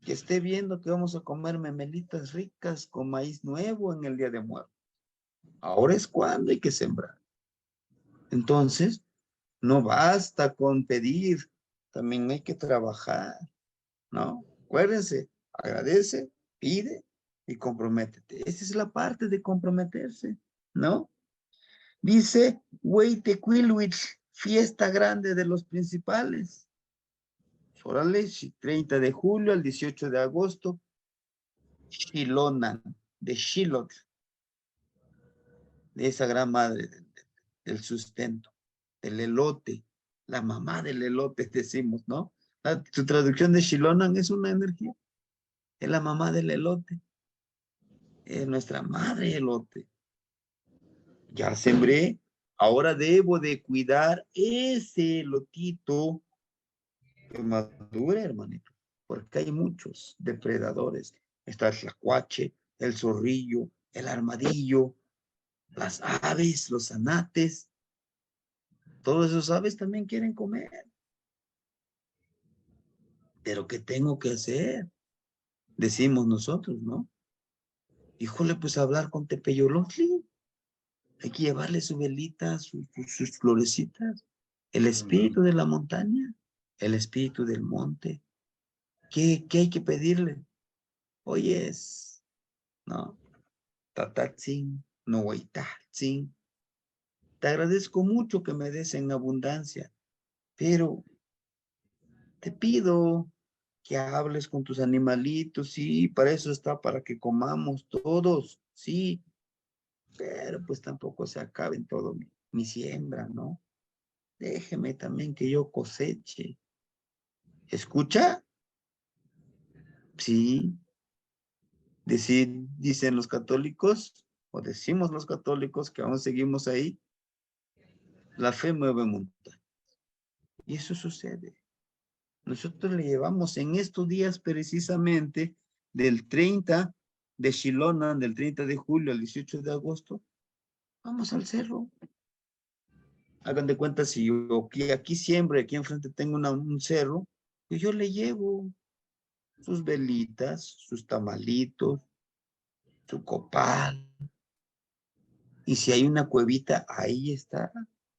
que esté viendo que vamos a comer memelitas ricas con maíz nuevo en el Día de Muertos. Ahora es cuando hay que sembrar. Entonces, no basta con pedir, también hay que trabajar, ¿no? Acuérdense, agradece, pide y comprométete. Esa es la parte de comprometerse, ¿no? Dice, Hueytecuilhuitl, fiesta grande de los principales. Órale, 30 de julio al 18 de agosto, Xilonan, de Xilotl, de esa gran madre del sustento, del elote, la mamá del elote, decimos, ¿no? Su traducción de Xilonan es una energía, es la mamá del elote, es nuestra madre elote. Ya sembré, ahora debo de cuidar ese elotito que madure, hermanito, porque hay muchos depredadores. Está el tlacuache, el zorrillo, el armadillo, las aves, los anates. Todos esos aves también quieren comer. Pero ¿qué tengo que hacer? Decimos nosotros, ¿no? Híjole, pues hablar con Tepeyolotli. Hay que llevarle su velita, sus florecitas. El espíritu de la montaña, el espíritu del monte. ¿Qué hay que pedirle? Oyes, ¿no? Tatatzin, no huaytatzin. Te agradezco mucho que me des en abundancia, pero te pido que hables con tus animalitos, sí, para eso está, para que comamos todos, sí, pero pues tampoco se acaben todo mi siembra, ¿no? Déjeme también que yo coseche. ¿Escucha? Sí, dicen los católicos, o decimos los católicos que aún seguimos ahí, la fe mueve montañas. Y eso sucede, Nosotros le llevamos en estos días precisamente del 30 de Shilonan, del 30 de julio al 18 de agosto, vamos al cerro. Hagan de cuenta, si yo aquí siempre, aquí enfrente tengo un cerro, pues yo le llevo sus velitas, sus tamalitos, su copal. Y si hay una cuevita, ahí está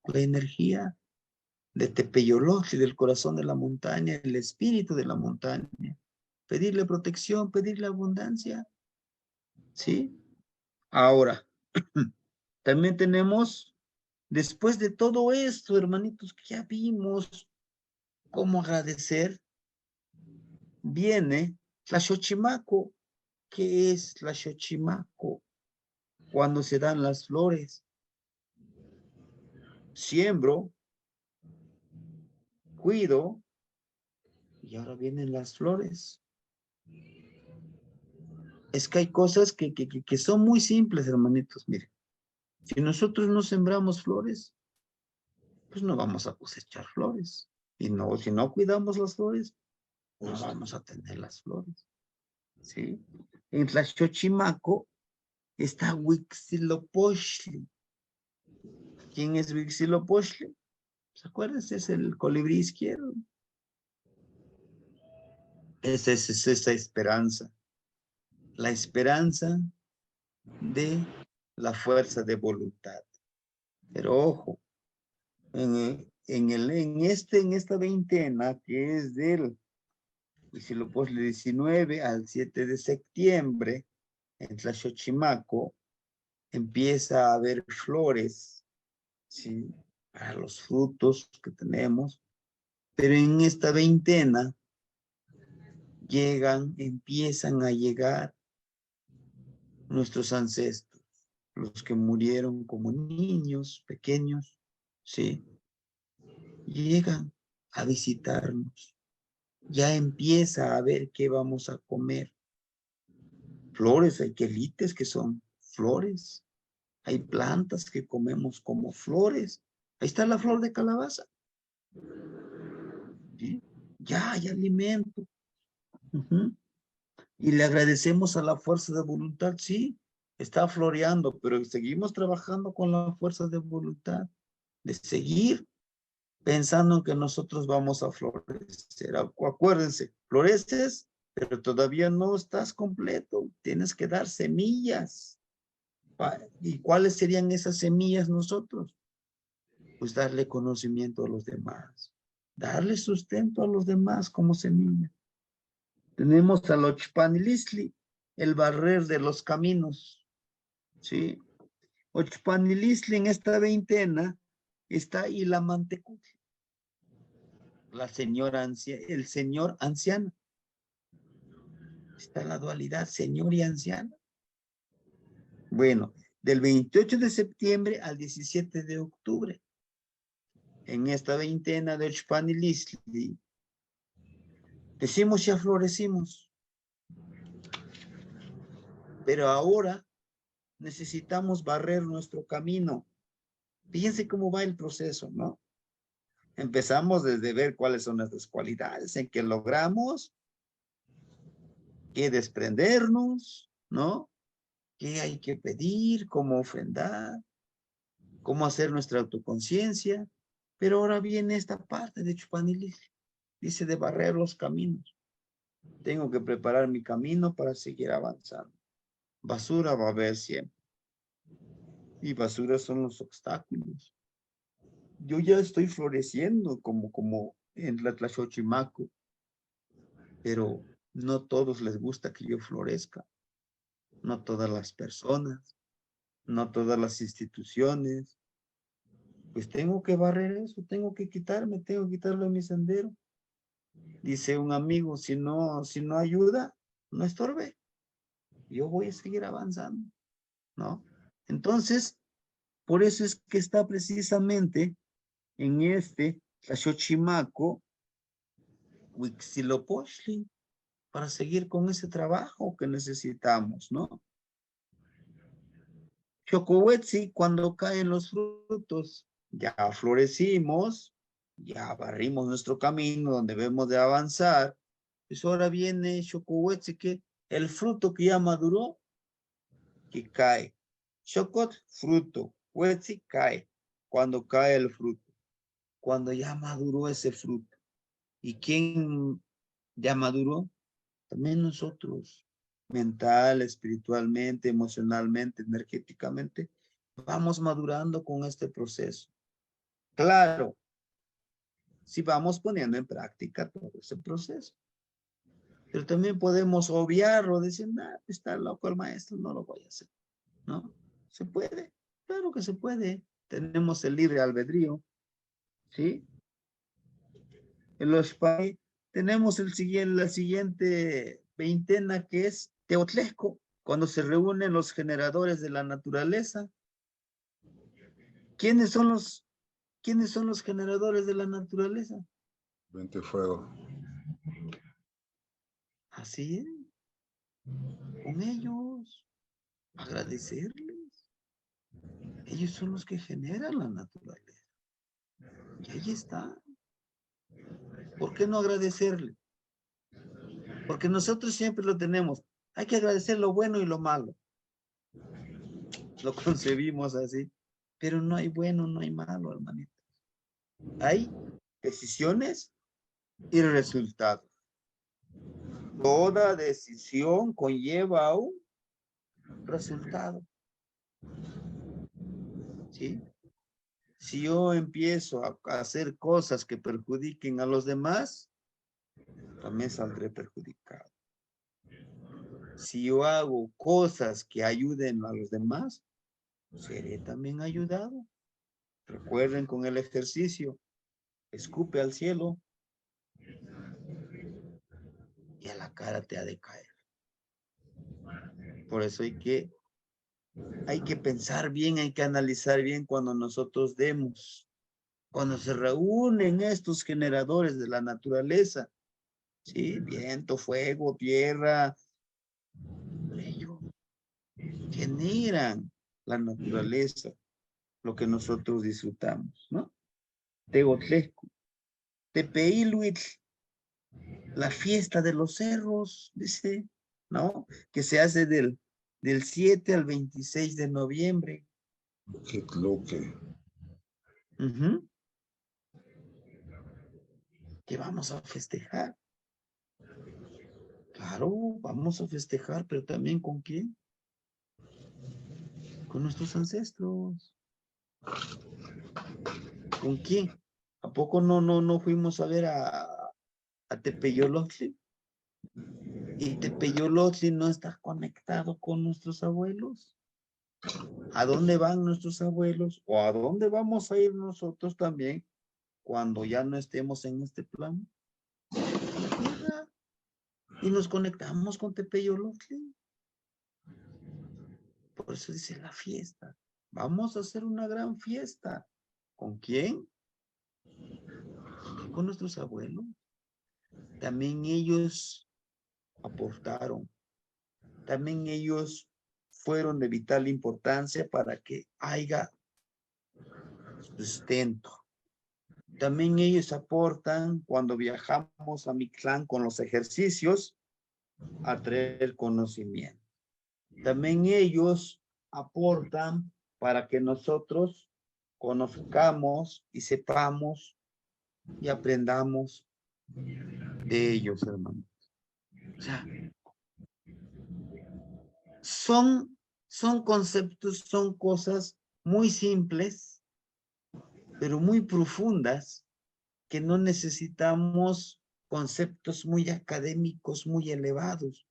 la energía de Tepeyolotl, del corazón de la montaña, el espíritu de la montaña. Pedirle protección, pedirle abundancia. ¿Sí? Ahora, también tenemos, después de todo esto, hermanitos, que ya vimos cómo agradecer, viene la Xochimaco. ¿Qué es la Xochimaco? Cuando se dan las flores. Siembro, cuido, y ahora vienen las flores. Es que hay cosas que son muy simples, hermanitos. Miren, si nosotros no sembramos flores, pues no vamos a cosechar flores. Y no, si no cuidamos las flores, no vamos a tener las flores. ¿Sí? En Tlaxochimaco está Huitzilopochtli. ¿Quién es Huitzilopochtli? ¿Se acuerdan? Es el colibrí izquierdo. Esa es esa esperanza. La esperanza de la fuerza de voluntad. Pero ojo, en esta veintena, que es del Huitzilopochtli 19 al 7 de septiembre, en Tlaxochimaco, empieza a haber flores, ¿sí? Para los frutos que tenemos, pero en esta veintena empiezan a llegar nuestros ancestros, los que murieron como niños pequeños, ¿sí? Llegan a visitarnos. Ya empieza a ver qué vamos a comer. Flores, hay quelites que son flores. Hay plantas que comemos como flores. Ahí está la flor de calabaza. ¿Sí? Ya hay alimento. Uh-huh. Y le agradecemos a la fuerza de voluntad, sí, está floreando, pero seguimos trabajando con la fuerza de voluntad, de seguir pensando en que nosotros vamos a florecer. Acuérdense, floreces, pero todavía no estás completo, tienes que dar semillas. ¿Y cuáles serían esas semillas nosotros? Pues darle conocimiento a los demás, darle sustento a los demás como semilla. Tenemos al Ochpanilistli, el barrer de los caminos, ¿sí? Ochpanilistli en esta veintena está Ilamantecutli, la señora el señor anciano. Está la dualidad, señor y anciano. Bueno, del 28 de septiembre al 17 de octubre, en esta veintena de Ochpanilistli, decimos ya florecimos, pero ahora necesitamos barrer nuestro camino. Fíjense cómo va el proceso, ¿no? Empezamos desde ver cuáles son nuestras cualidades, en qué logramos, qué desprendernos, ¿no? ¿Qué hay que pedir? ¿Cómo ofrendar? ¿Cómo hacer nuestra autoconciencia? Pero ahora viene esta parte de Chupanilis. Dice de barrer los caminos. Tengo que preparar mi camino para seguir avanzando. Basura va a haber siempre. Y basura son los obstáculos. Yo ya estoy floreciendo como en la Tlaxochimaco, pero no todos les gusta que yo florezca. No todas las personas, no todas las instituciones. Pues tengo que barrer eso, tengo que quitarlo de mi sendero. Dice un amigo, si no ayuda, no estorbe. Yo voy a seguir avanzando, ¿no? Entonces, por eso es que está precisamente en Tlaxochimaco, Huitzilopochtli, para seguir con ese trabajo que necesitamos, ¿no? Chocohuetzi, cuando caen los frutos, ya florecimos, Ya barrimos nuestro camino donde debemos de avanzar. Pues ahora viene Xocohuetzi, que el fruto que ya maduró, que cae. Xocot, fruto. Huetzi, cae. Cuando cae el fruto. Cuando ya maduró ese fruto. ¿Y quién ya maduró? También nosotros. Mental, espiritualmente, emocionalmente, energéticamente. Vamos madurando con este proceso. Claro, si vamos poniendo en práctica todo ese proceso. Pero también podemos obviarlo, decir, nah, está loco el maestro, no lo voy a hacer. ¿No? Se puede, claro que se puede. Tenemos el libre albedrío, ¿sí? En los países tenemos la siguiente veintena que es Teotlesco, cuando se reúnen los generadores de la naturaleza. ¿Quiénes son los generadores de la naturaleza? Viento y fuego. Así es, con ellos, agradecerles. Ellos son los que generan la naturaleza. Y ahí está. ¿Por qué no agradecerle? Porque nosotros siempre lo tenemos. Hay que agradecer lo bueno y lo malo. Lo concebimos así. Pero no hay bueno, no hay malo, hermanito. Hay decisiones y resultados. Toda decisión conlleva un resultado. ¿Sí? Si yo empiezo a hacer cosas que perjudiquen a los demás, también saldré perjudicado. Si yo hago cosas que ayuden a los demás, seré también ayudado. Recuerden con el ejercicio, escupe al cielo y a la cara te ha de caer. Por eso hay que pensar bien, hay que analizar bien cuando nosotros demos. Cuando se reúnen estos generadores de la naturaleza, ¿sí? Viento, fuego, tierra, ellos generan la naturaleza, lo que nosotros disfrutamos, ¿no? Teotlesco, Tepeíluitl, la fiesta de los cerros, dice, ¿no? Que se hace del 7 al 26 de noviembre. Quitluque. Que vamos a festejar. Claro, vamos a festejar, pero también ¿con quién? Con nuestros ancestros. ¿Con quién? ¿A poco no fuimos a ver a Tepeyolotli? Y Tepeyolotli no está conectado con nuestros abuelos. ¿A dónde van nuestros abuelos? ¿O a dónde vamos a ir nosotros también cuando ya no estemos en este plano? A la tierra. Y nos conectamos con Tepeyolotli. Por eso dice la fiesta. Vamos a hacer una gran fiesta. ¿Con quién? Con nuestros abuelos. También ellos aportaron. También ellos fueron de vital importancia para que haya sustento. También ellos aportan cuando viajamos a Mictlán con los ejercicios a traer conocimiento. También ellos aportan para que nosotros conozcamos y sepamos y aprendamos de ellos, hermanos. O sea, son conceptos, son cosas muy simples, pero muy profundas, que no necesitamos conceptos muy académicos, muy elevados,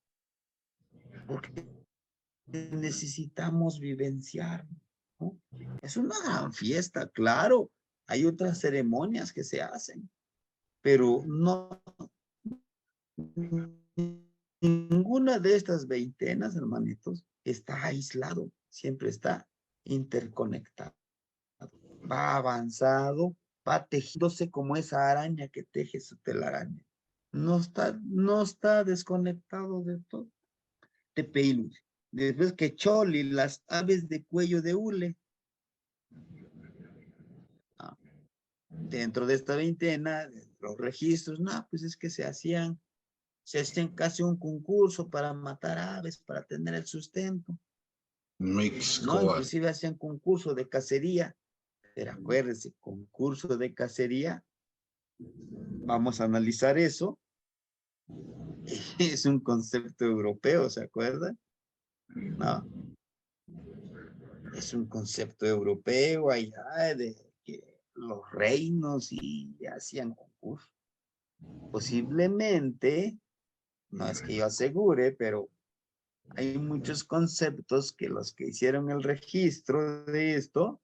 porque necesitamos vivenciar, ¿no? Es una gran fiesta, claro, hay otras ceremonias que se hacen, pero no, ninguna de estas veintenas, hermanitos, está aislado, siempre está interconectado. Va avanzado, va tejiéndose como esa araña que teje su telaraña. No está desconectado de todo. Tepeilus. Después que Choli, las aves de cuello de hule. Ah, dentro de esta veintena, de los registros, no, pues es que se hacían casi un concurso para matar aves, para tener el sustento, Mix ¿no? Coat. Inclusive hacían concurso de cacería, pero acuérdense, concurso de cacería, vamos a analizar eso, es un concepto europeo, ¿se acuerdan? No, es un concepto europeo allá de que los reinos y hacían concurso. Posiblemente, no es que yo asegure, pero hay muchos conceptos que los que hicieron el registro de esto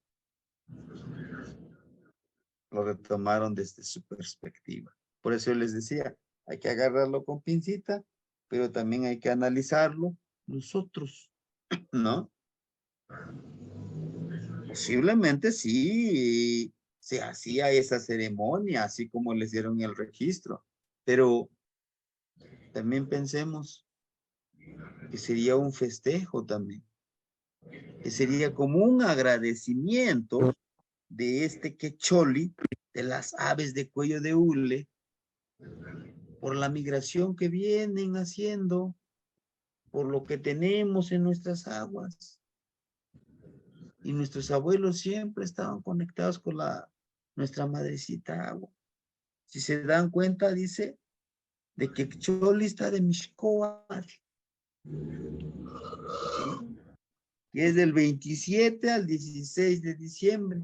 lo retomaron desde su perspectiva. Por eso yo les decía, hay que agarrarlo con pincita, pero también hay que analizarlo nosotros, ¿no? Posiblemente sí se hacía esa ceremonia, así como le hicieron el registro, pero también pensemos que sería un festejo también, que sería como un agradecimiento de este quecholi, de las aves de cuello de hule, por la migración que vienen haciendo, por lo que tenemos en nuestras aguas. Y nuestros abuelos siempre estaban conectados con nuestra madrecita agua. Si se dan cuenta, dice, de que Choli está de Mixcoatl, ¿sí? Que es del 27 al 16 de diciembre.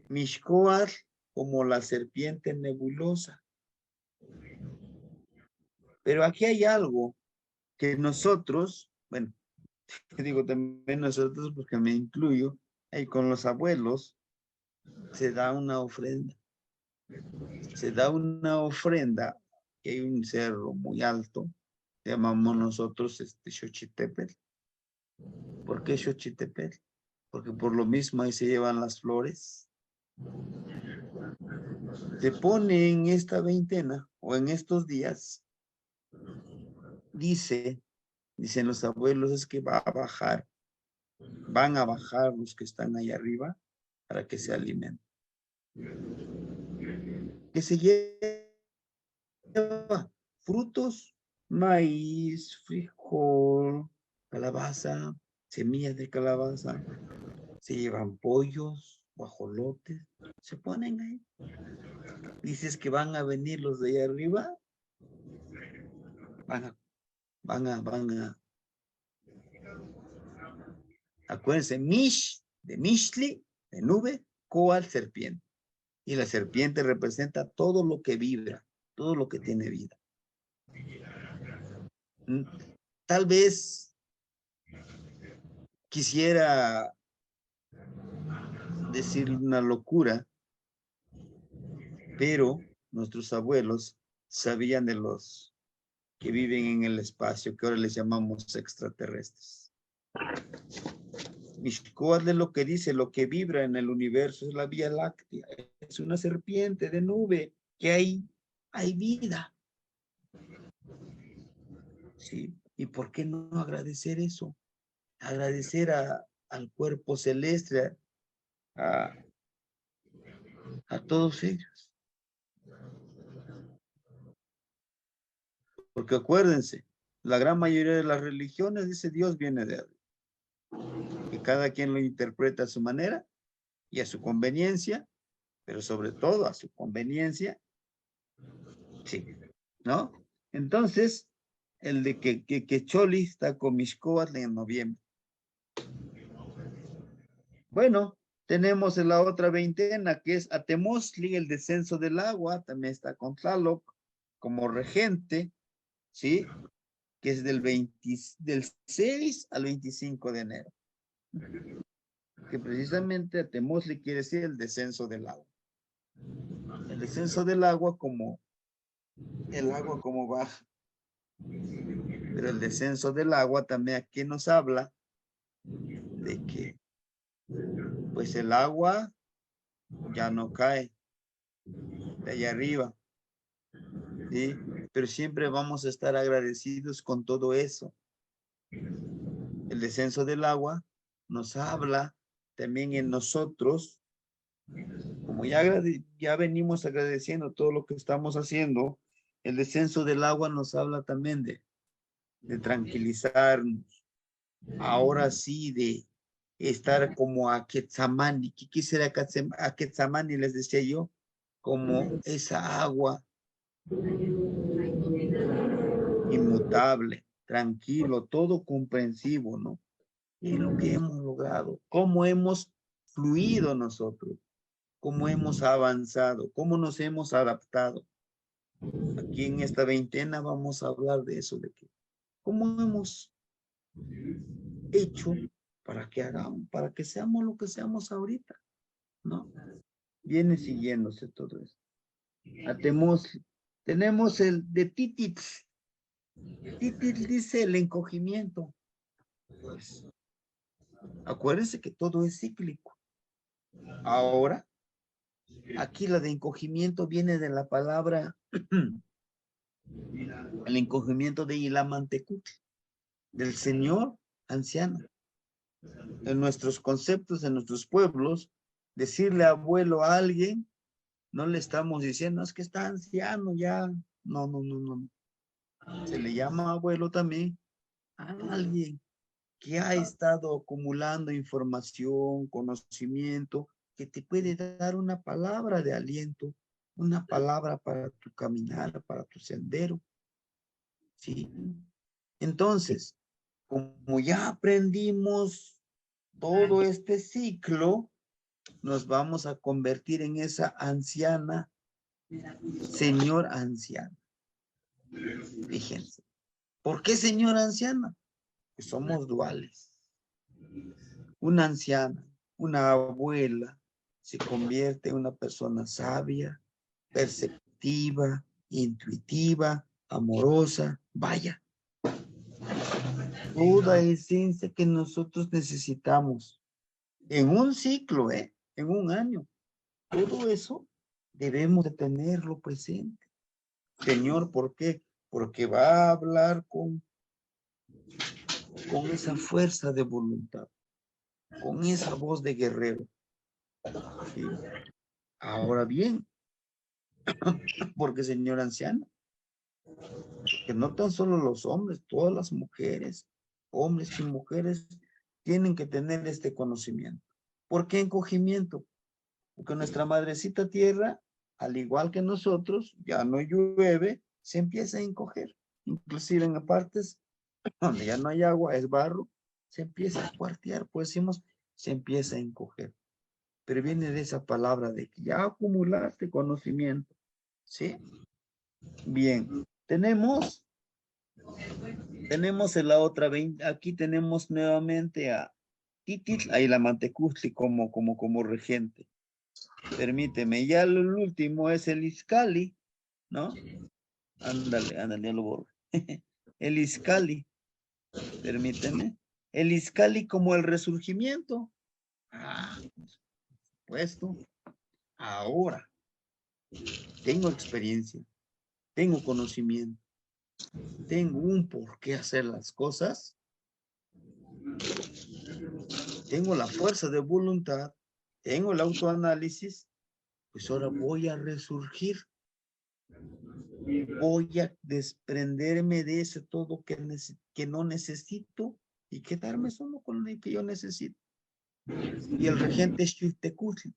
Mixcoatl como la serpiente nebulosa. Pero aquí hay algo que nosotros, bueno, digo también nosotros porque me incluyo, ahí con los abuelos se da una ofrenda. Se da una ofrenda, que hay un cerro muy alto, llamamos nosotros Xochitepetl. ¿Por qué Xochitepetl? Porque por lo mismo ahí se llevan las flores. Se pone en esta veintena o en estos días, dicen los abuelos, es que va a bajar, van a bajar los que están ahí arriba para que se alimenten. Que se lleva frutos, maíz, frijol, calabaza, semillas de calabaza, se llevan pollos, guajolotes, se ponen ahí. Dices que van a venir los de allá arriba, van a, acuérdense, de Mishli, de nube, Coal, serpiente. Y la serpiente representa todo lo que vibra, todo lo que tiene vida. Tal vez quisiera decir una locura, pero nuestros abuelos sabían de los que viven en el espacio, que ahora les llamamos extraterrestres. Mixcoatl es lo que dice, lo que vibra en el universo es la Vía Láctea, es una serpiente de nube, que hay vida. ¿Sí? ¿Y por qué no agradecer eso? Agradecer al cuerpo celeste, a todos ellos. Porque acuérdense, la gran mayoría de las religiones dice Dios viene de arriba. Que cada quien lo interpreta a su manera y a su conveniencia, pero sobre todo a su conveniencia, sí, ¿no? Entonces, el de que Choli está con Mixcoatl en noviembre. Bueno, tenemos en la otra veintena que es Atemozli, el descenso del agua, también está con Tlaloc como regente, ¿sí? Que es del 6 al 25 de enero. Que precisamente Atemozli quiere decir el descenso del agua. El descenso del agua como el agua como baja. Pero el descenso del agua también aquí nos habla de que pues el agua ya no cae de allá arriba, ¿sí? Pero siempre vamos a estar agradecidos con todo eso. El descenso del agua nos habla también en nosotros Como ya venimos agradeciendo todo lo que estamos haciendo, el descenso del agua nos habla también de tranquilizarnos. Ahora sí, de estar como a Quetzamani. ¿Qué quisiera a Quetzamani? Les decía yo, como esa agua inmutable, tranquilo, todo comprensivo, ¿no? Es lo que hemos logrado, cómo hemos fluido nosotros, cómo hemos avanzado, cómo nos hemos adaptado. Aquí en esta veintena vamos a hablar de eso, de que cómo hemos hecho para que seamos lo que seamos ahorita, ¿no? Viene siguiéndose todo esto. Tenemos el de Tititz. Tititz dice el encogimiento. Pues, acuérdense que todo es cíclico. Ahora, aquí la de encogimiento viene de la palabra, el encogimiento de Ilamantecutl, del señor anciano. En nuestros conceptos, en nuestros pueblos, decirle abuelo a alguien, no le estamos diciendo, es que está anciano ya. No, no, no, no. Se le llama abuelo también a alguien que ha estado acumulando información, conocimiento, que te puede dar una palabra de aliento, una palabra para tu caminar, para tu sendero. ¿Sí? Entonces, como ya aprendimos todo este ciclo, nos vamos a convertir en esa anciana, señor anciana. Fíjense. ¿Por qué señor anciana? Pues somos duales. Una anciana, una abuela, se convierte en una persona sabia, perceptiva, intuitiva, amorosa. Vaya, toda esencia que nosotros necesitamos en un ciclo, en un año. Todo eso debemos de tenerlo presente. Señor, ¿por qué? Porque va a hablar con esa fuerza de voluntad, con esa voz de guerrero. ¿Sí? Ahora bien, porque señor anciano, que no tan solo los hombres, todas las mujeres, hombres y mujeres, tienen que tener este conocimiento. ¿Por qué encogimiento? Porque nuestra madrecita tierra, al igual que nosotros, ya no llueve, se empieza a encoger. Inclusive en partes donde ya no hay agua, es barro, se empieza a cuartear, pues decimos, se empieza a encoger. Pero viene de esa palabra de que ya acumulaste conocimiento, ¿sí? Bien, tenemos en la otra, aquí tenemos nuevamente a Titit, ahí la Mantecuzli como regente. Permíteme, ya el último es el Iscali, ¿no? Ándale, ya lo borro. El Iscali, permíteme. El Iscali como el resurgimiento. Ah, puesto. Ahora, tengo experiencia, tengo conocimiento, tengo un por qué hacer las cosas, tengo la fuerza de voluntad, tengo el autoanálisis, pues ahora voy a resurgir. Voy a desprenderme de ese todo que no necesito y quedarme solo con lo que yo necesito. Y el regente es Xiuhtecutli.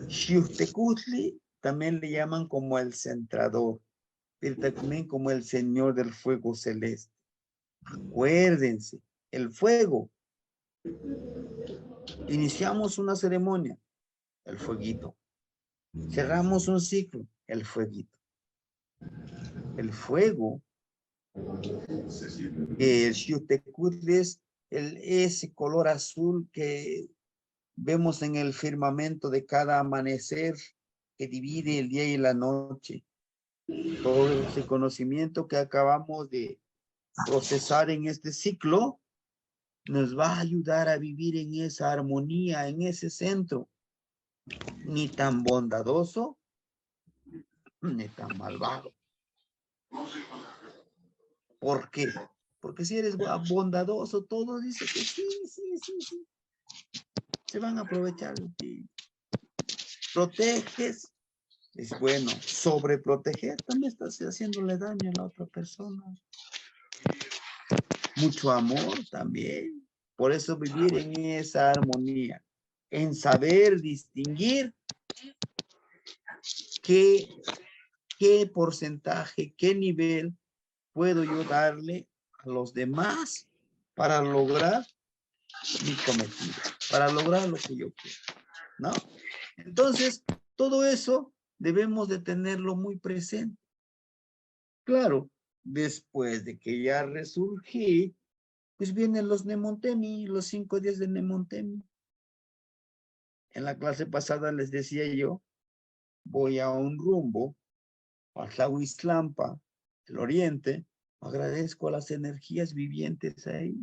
Xiuhtecutli también le llaman como el centrador, pero también como el señor del fuego celeste. Acuérdense, el fuego. Iniciamos una ceremonia, el fueguito. Cerramos un ciclo, el fueguito. El fuego, el Xiuhtecutli es ese color azul que vemos en el firmamento de cada amanecer que divide el día y la noche. Todo ese conocimiento que acabamos de procesar en este ciclo nos va a ayudar a vivir en esa armonía, en ese centro, ni tan bondadoso, ni tan malvado. ¿Por qué? Porque si eres bondadoso, todos dicen que sí, se van a aprovechar de ti. proteges, es bueno. Sobreproteger también estás haciéndole daño a la otra persona. Mucho amor también. Por eso vivir en esa armonía, en saber distinguir qué porcentaje, qué nivel puedo yo darle a los demás para lograr mi cometido, para lograr lo que yo quiero, ¿no? Entonces, todo eso debemos de tenerlo muy presente. Claro, después de que ya resurgí, pues vienen los Nemontemi, los 5 días de Nemontemi. En la clase pasada les decía yo, voy a un rumbo, a Tlahuiztlampa, el oriente, agradezco a las energías vivientes ahí.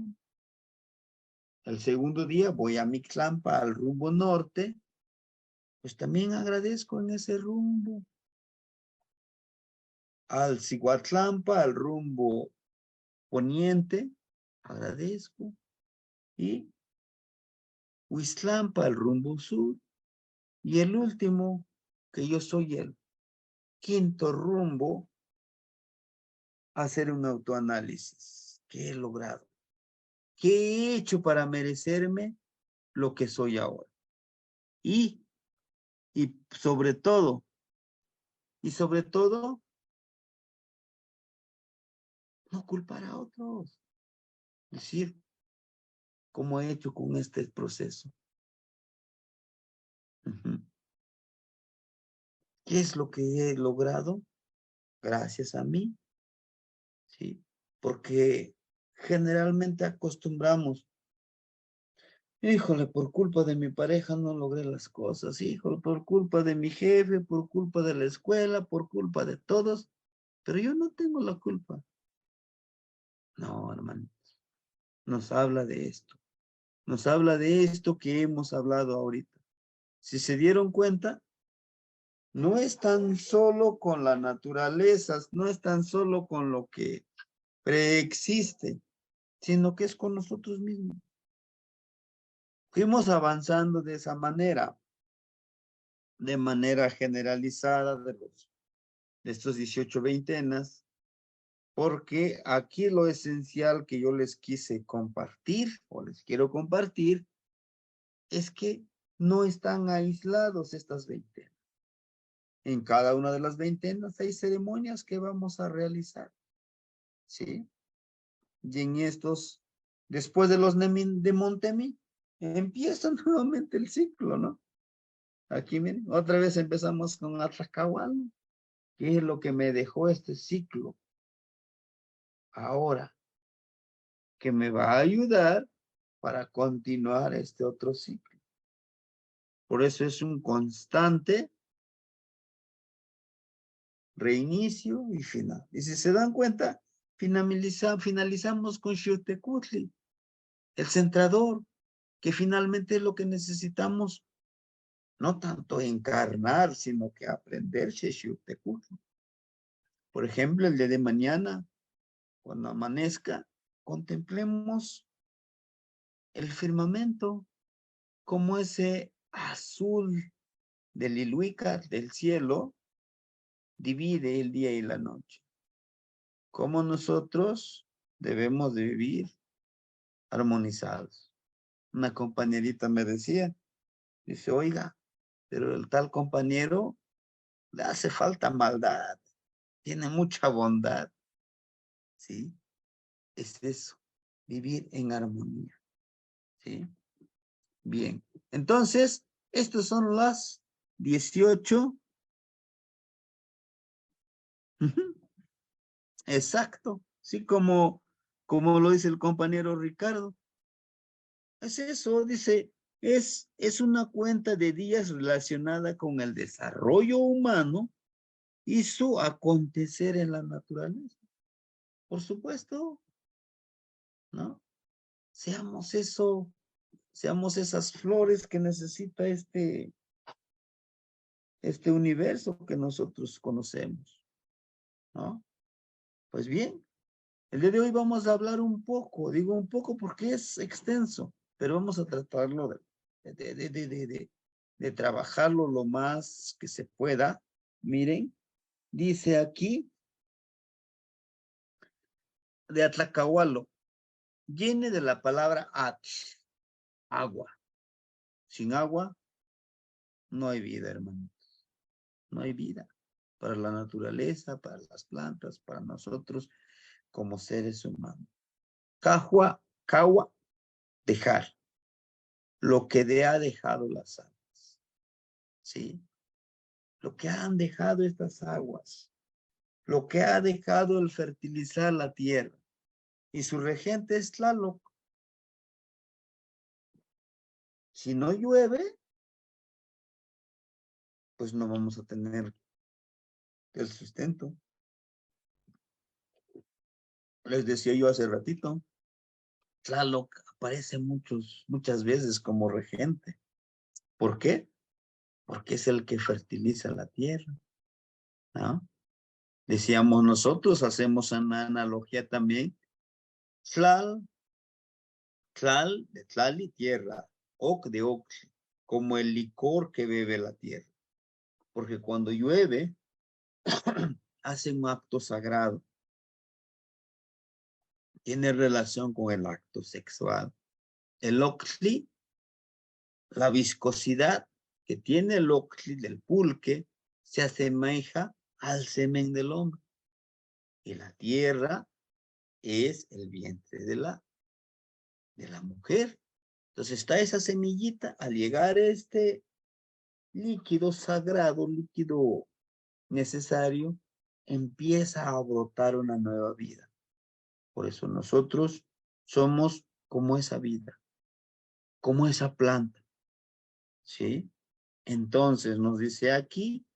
El segundo día voy a Mixlampa, al rumbo norte, pues también agradezco en ese rumbo. Al Cihuatlampa, al rumbo poniente, agradezco. Y Huiztlampa, al rumbo sur. Y el último, que yo soy el quinto rumbo, hacer un autoanálisis. ¿Qué he logrado? ¿Qué he hecho para merecerme lo que soy ahora? Y sobre todo, no culpar a otros. Decir, ¿cómo he hecho con este proceso? ¿Qué es lo que he logrado? Gracias a mí, ¿sí? Porque generalmente acostumbramos, híjole, por culpa de mi pareja no logré las cosas, híjole, por culpa de mi jefe, por culpa de la escuela, por culpa de todos, pero yo no tengo la culpa. No, hermano, nos habla de esto. Nos habla de esto que hemos hablado ahorita. Si se dieron cuenta, no es tan solo con la naturaleza, no es tan solo con lo que preexiste, sino que es con nosotros mismos. Fuimos avanzando de esa manera, de manera generalizada de estos 18 veintenas, porque aquí lo esencial que yo les quise compartir o les quiero compartir es que no están aislados estas veintenas. En cada una de las veintenas hay ceremonias que vamos a realizar, ¿sí? Y en estos, después de los de Montemi, empieza nuevamente el ciclo, ¿no? Aquí, miren, otra vez empezamos con Atracahual, que es lo que me dejó este ciclo. Ahora, que me va a ayudar para continuar este otro ciclo. Por eso es un constante reinicio y final. Y si se dan cuenta, finalizamos con Xiuhtecutli, el centrador, que finalmente es lo que necesitamos, no tanto encarnar, sino que aprender Xiuhtecutli. Por ejemplo, el día de mañana, cuando amanezca, contemplemos el firmamento como ese azul del Ilhuicar, del cielo, divide el día y la noche. Como nosotros debemos de vivir armonizados. Una compañerita me decía, dice, oiga, pero el tal compañero le hace falta maldad, tiene mucha bondad. ¿Sí? Es eso, vivir en armonía. ¿Sí? Bien, entonces, estos son las 18. Exacto, sí, como lo dice el compañero Ricardo. Es eso, dice, es una cuenta de días relacionada con el desarrollo humano y su acontecer en la naturaleza. Por supuesto, ¿no? Seamos eso, seamos esas flores que necesita este universo que nosotros conocemos, ¿no? Pues bien, el día de hoy vamos a hablar un poco, digo un poco porque es extenso, pero vamos a tratarlo de trabajarlo lo más que se pueda. Miren, dice aquí, de Atlacahualo, viene de la palabra ach, agua. Sin agua no hay vida, hermanos. No hay vida para la naturaleza, para las plantas, para nosotros como seres humanos. Cahua, cahua, dejar. Lo que ha dejado las aguas. ¿Sí? Lo que han dejado estas aguas. Lo que ha dejado el fertilizar la tierra. Y su regente es Tlaloc. Si no llueve, pues no vamos a tener el sustento. Les decía yo hace ratito, Tlaloc aparece muchas veces como regente. ¿Por qué? Porque es el que fertiliza la tierra, ¿no? Decíamos nosotros, hacemos una analogía también. Tlal de tlali, tierra, oc de oxi, como el licor que bebe la tierra. Porque cuando llueve, hace un acto sagrado. Tiene relación con el acto sexual. El oxli, la viscosidad que tiene el oxli del pulque, se asemeja al semen del hombre. Y la tierra es el vientre de la mujer. Entonces está esa semillita, al llegar este líquido sagrado, líquido necesario, empieza a brotar una nueva vida. Por eso nosotros somos como esa vida, como esa planta, ¿sí? Entonces nos dice aquí,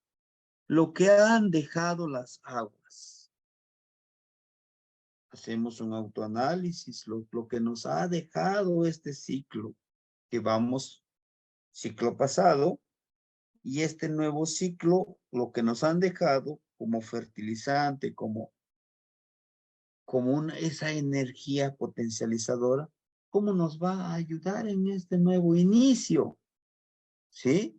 lo que han dejado las aguas. Hacemos un autoanálisis, lo que nos ha dejado este ciclo, que vamos, ciclo pasado, y este nuevo ciclo, lo que nos han dejado como fertilizante, como esa energía potencializadora, ¿cómo nos va a ayudar en este nuevo inicio? ¿Sí?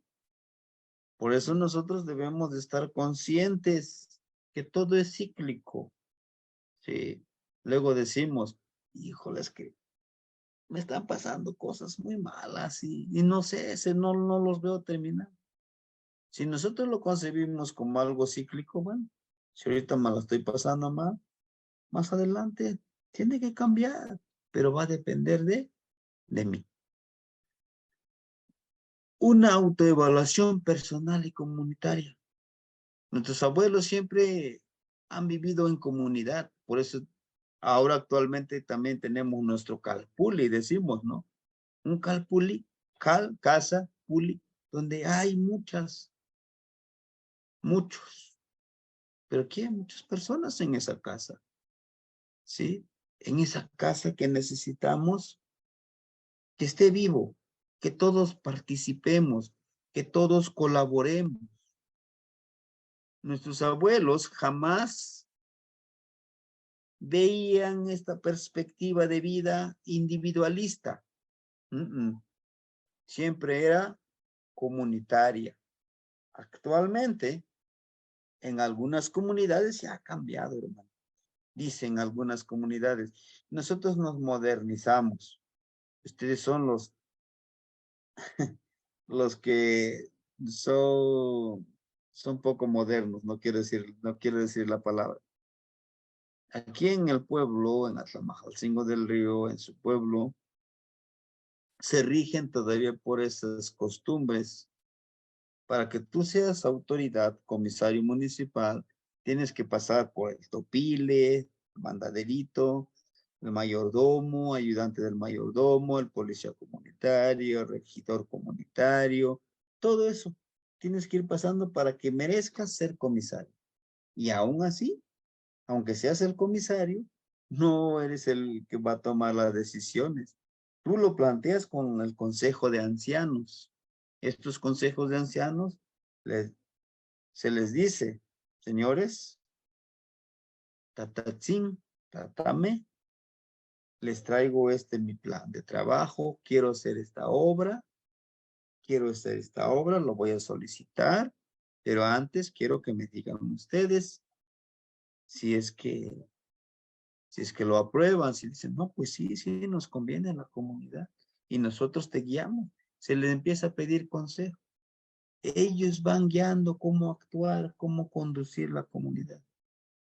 Por eso nosotros debemos de estar conscientes que todo es cíclico. ¿Sí? Luego decimos, híjoles, que me están pasando cosas muy malas y no sé, no los veo terminar. Si nosotros lo concebimos como algo cíclico, bueno, si ahorita me lo estoy pasando mal, más adelante tiene que cambiar, pero va a depender de mí. Una autoevaluación personal y comunitaria. Nuestros abuelos siempre han vivido en comunidad, por eso ahora actualmente también tenemos nuestro calpuli, decimos, ¿no? Un calpuli, casa, puli, donde hay muchos, pero aquí hay muchas personas en esa casa, ¿sí? En esa casa que necesitamos que esté vivo, que todos participemos, que todos colaboremos. Nuestros abuelos jamás veían esta perspectiva de vida individualista. Siempre era comunitaria. Actualmente, en algunas comunidades ya ha cambiado, hermano. Dicen algunas comunidades, nosotros nos modernizamos. Ustedes son los que son poco modernos, no quiero decir la palabra. Aquí en el pueblo, en Atlamajalcingo del Río, en su pueblo, se rigen todavía por esas costumbres. Para que tú seas autoridad, comisario municipal, tienes que pasar por el topile, el mandaderito, el mayordomo, ayudante del mayordomo, el policía comunitario, el regidor comunitario, todo eso. Tienes que ir pasando para que merezcas ser comisario. Y aún así, aunque seas el comisario, no eres el que va a tomar las decisiones. Tú lo planteas con el consejo de ancianos. Estos consejos de ancianos se les dice, señores, tatatzin, tatame, les traigo mi plan de trabajo, quiero hacer esta obra, quiero hacer esta obra, lo voy a solicitar, pero antes quiero que me digan ustedes si es que lo aprueban, si dicen, no, pues sí, sí, nos conviene a la comunidad y nosotros te guiamos, se les empieza a pedir consejo. Ellos van guiando cómo actuar, cómo conducir la comunidad.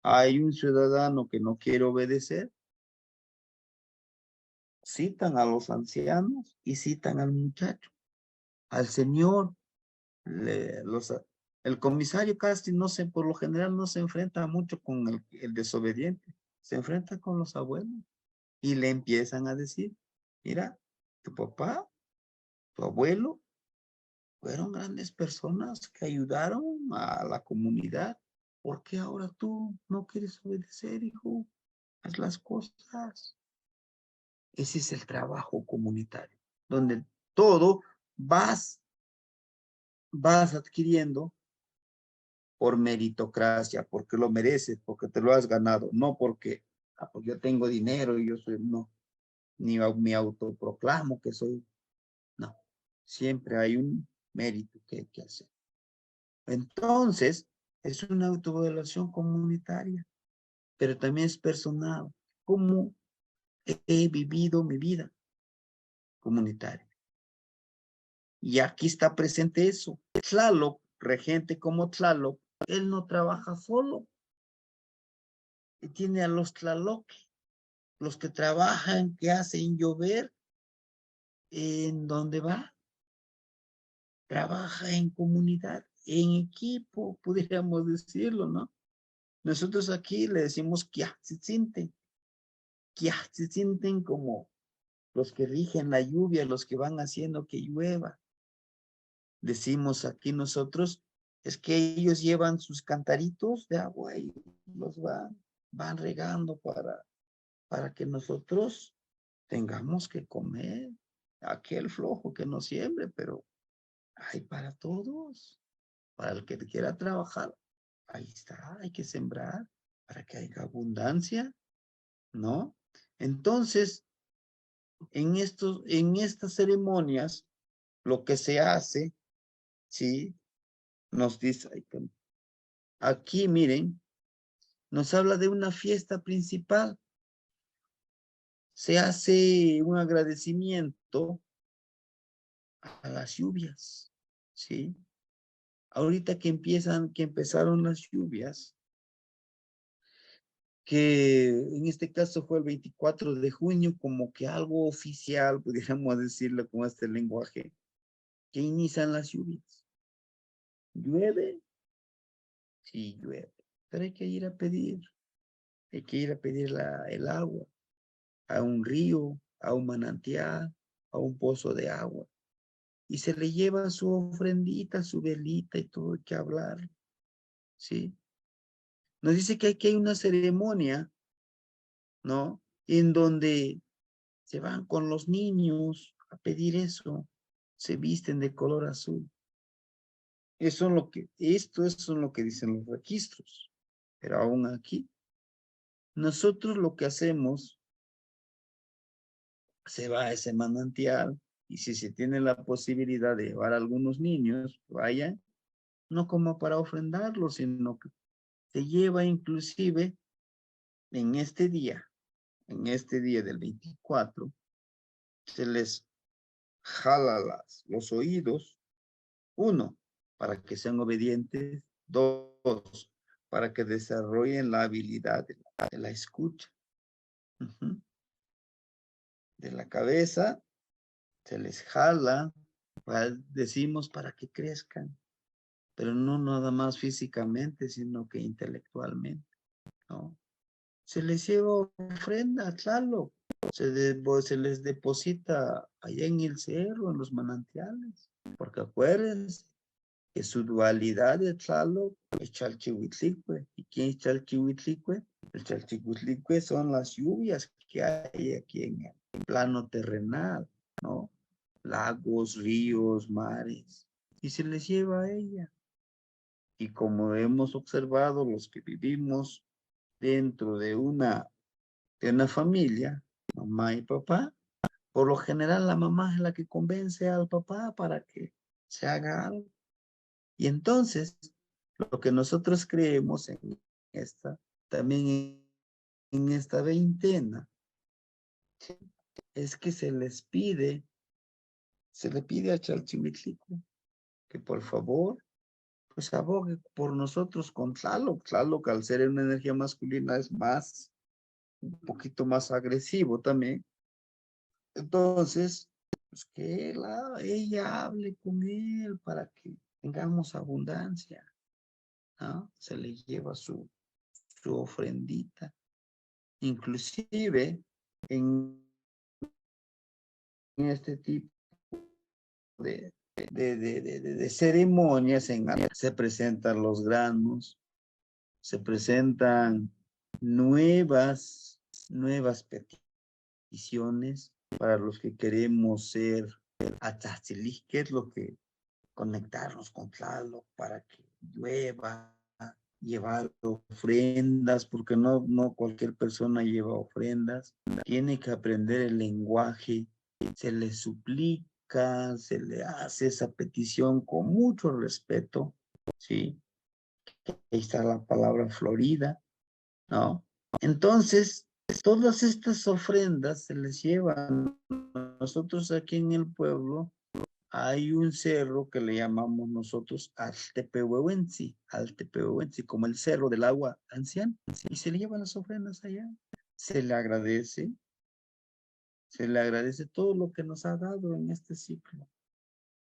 Hay un ciudadano que no quiere obedecer, citan a los ancianos y citan al muchacho, al señor. El comisario casi no se, por lo general no se enfrenta mucho con el desobediente, se enfrenta con los abuelos y le empiezan a decir, mira, tu papá, tu abuelo, fueron grandes personas que ayudaron a la comunidad. ¿Por qué ahora tú no quieres obedecer, hijo? Haz las cosas. Ese es el trabajo comunitario, donde todo vas adquiriendo por meritocracia, porque lo mereces, porque te lo has ganado, no porque, porque yo tengo dinero y yo soy, no, ni me autoproclamo que soy, no, siempre hay un mérito que hay que hacer. Entonces, es una autoevaluación comunitaria, pero también es personal, cómo he vivido mi vida comunitaria. Y aquí está presente eso. Tlaloc, regente como Tlaloc, él no trabaja solo. Y tiene a los Tlaloques, los que trabajan, que hacen llover, ¿en dónde va? Trabaja en comunidad, en equipo, pudiéramos decirlo, ¿no? Nosotros aquí le decimos que se sienten como los que rigen la lluvia, los que van haciendo que llueva. Decimos aquí nosotros, es que ellos llevan sus cantaritos de agua y los van regando para que nosotros tengamos que comer. Aquel flojo que no siembre, pero hay para todos. Para el que quiera trabajar, ahí está, hay que sembrar para que haya abundancia, ¿no? Entonces, en estas ceremonias, lo que se hace, ¿sí? Nos dice, aquí miren, nos habla de una fiesta principal. Se hace un agradecimiento a las lluvias, ¿sí? Ahorita que empezaron las lluvias, que en este caso fue el 24 de junio, como que algo oficial, pudiéramos decirlo con este lenguaje, que inician las lluvias. ¿Llueve? Sí, llueve. Pero hay que ir a pedir el agua a un río, a un manantial, a un pozo de agua. Y se le lleva su ofrendita, su velita y todo, hay que hablar, ¿sí? Nos dice que aquí hay una ceremonia, ¿no? En donde se van con los niños a pedir eso, se visten de color azul. Eso es lo que dicen los registros. Pero aún aquí, nosotros lo que hacemos, se va a ese manantial y si se tiene la posibilidad de llevar a algunos niños, vayan, no como para ofrendarlos, sino que se lleva inclusive en este día del 24, se les jala los oídos, uno, para que sean obedientes, dos, para que desarrollen la habilidad de la escucha. De la cabeza, se les jala, decimos para que crezcan, pero no nada más físicamente, sino que intelectualmente, ¿no? Se les lleva ofrenda, claro, se les deposita allá en el cerro, en los manantiales, porque acuérdense que su dualidad de Tlaloc es Chalchihuitlicue. ¿Y quién es Chalchihuitlicue? El Chalchihuitlicue son las lluvias que hay aquí en el plano terrenal, ¿no? Lagos, ríos, mares, y se les lleva a ella. Y como hemos observado, los que vivimos dentro de una familia, mamá y papá, por lo general la mamá es la que convence al papá para que se haga algo. Y entonces, lo que nosotros creemos en esta, también en esta veintena, es que se le pide a Chalchimitlico que por favor, pues abogue por nosotros con Tlaloc. Tlaloc, al ser una energía masculina, es más, un poquito más agresivo también. Entonces, pues que ella hable con él para que tengamos abundancia, ¿no? Se le lleva su ofrendita. Inclusive, en este tipo de ceremonias se presentan los granos, se presentan nuevas peticiones para los que queremos ser Atzatzilí, que es lo que conectarnos con Tlaloc para que llueva, llevar ofrendas, porque no cualquier persona lleva ofrendas, tiene que aprender el lenguaje, se le suplica, se le hace esa petición con mucho respeto, ¿sí? Ahí está la palabra Florida, ¿no? Entonces, todas estas ofrendas se les llevan. Nosotros aquí en el pueblo hay un cerro que le llamamos nosotros Altepehuehuensi, como el cerro del agua anciana, y se le llevan las ofrendas allá. Se le agradece todo lo que nos ha dado en este ciclo,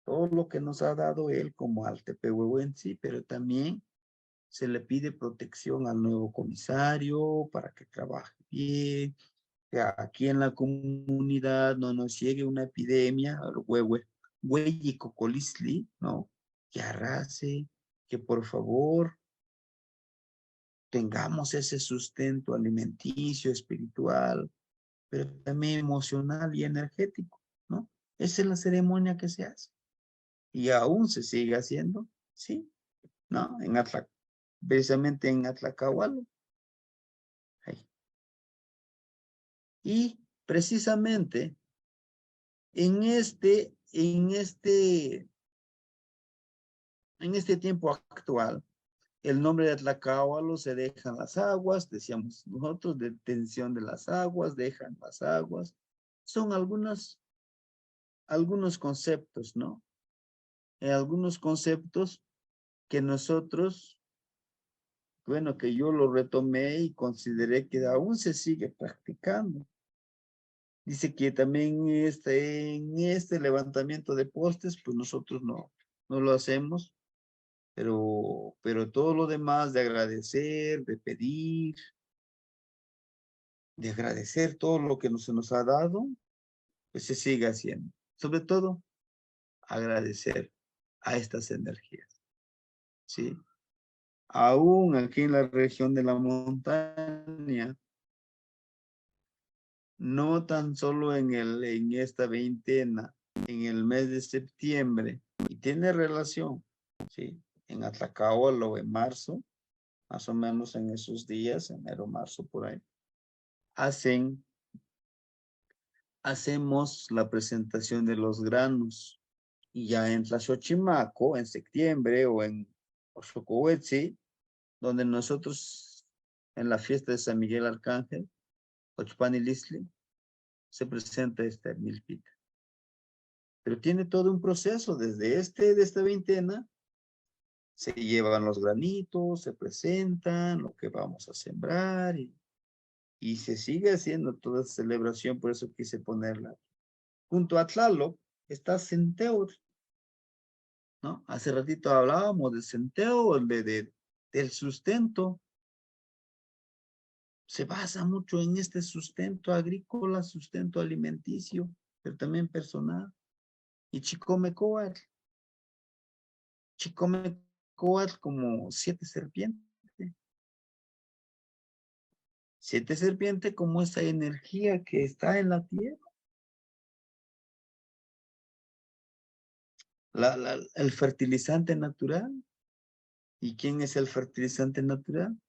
todo lo que nos ha dado él como Altepehuehuensi, pero también se le pide protección al nuevo comisario para que trabaje bien, que aquí en la comunidad no nos llegue una epidemia, güey cocolisli, ¿no? Que arrase, que por favor tengamos ese sustento alimenticio, espiritual, pero también emocional y energético, ¿no? Esa es la ceremonia que se hace. Y aún se sigue haciendo, ¿sí? ¿No? Precisamente en Atlacahualo. Y precisamente en tiempo actual, el nombre de Atlacahualo se dejan las aguas, decíamos nosotros, detención de las aguas, dejan las aguas. Son algunos conceptos, ¿no? Algunos conceptos que nosotros, bueno, que yo lo retomé y consideré que aún se sigue practicando. Dice que también en este levantamiento de postes, pues nosotros no lo hacemos, pero todo lo demás de agradecer, de pedir, de agradecer todo lo que se nos ha dado, pues se sigue haciendo. Sobre todo, agradecer a estas energías, ¿sí? Aún aquí en la región de la montaña, no tan solo en esta veintena, en el mes de septiembre, y tiene relación, ¿sí? En Atlacahualo en marzo, más o menos en esos días, enero, marzo, por ahí, hacemos la presentación de los granos. Y ya en Tlaxochimaco, en septiembre, o en Oxocohuetzi, donde nosotros, en la fiesta de San Miguel Arcángel, Ochpanilistli, se presenta esta milpita. Pero tiene todo un proceso, de esta veintena, se llevan los granitos, se presentan lo que vamos a sembrar y se sigue haciendo toda esa celebración, por eso quise ponerla. Junto a Tlaloc está Centeur, ¿no? Hace ratito hablábamos de Centeur, del sustento. Se basa mucho en este sustento agrícola, sustento alimenticio, pero también personal. Y Chicomecoatl como 7 serpientes. 7 serpientes como esa energía que está en la tierra. El fertilizante natural. ¿Y quién es el fertilizante natural?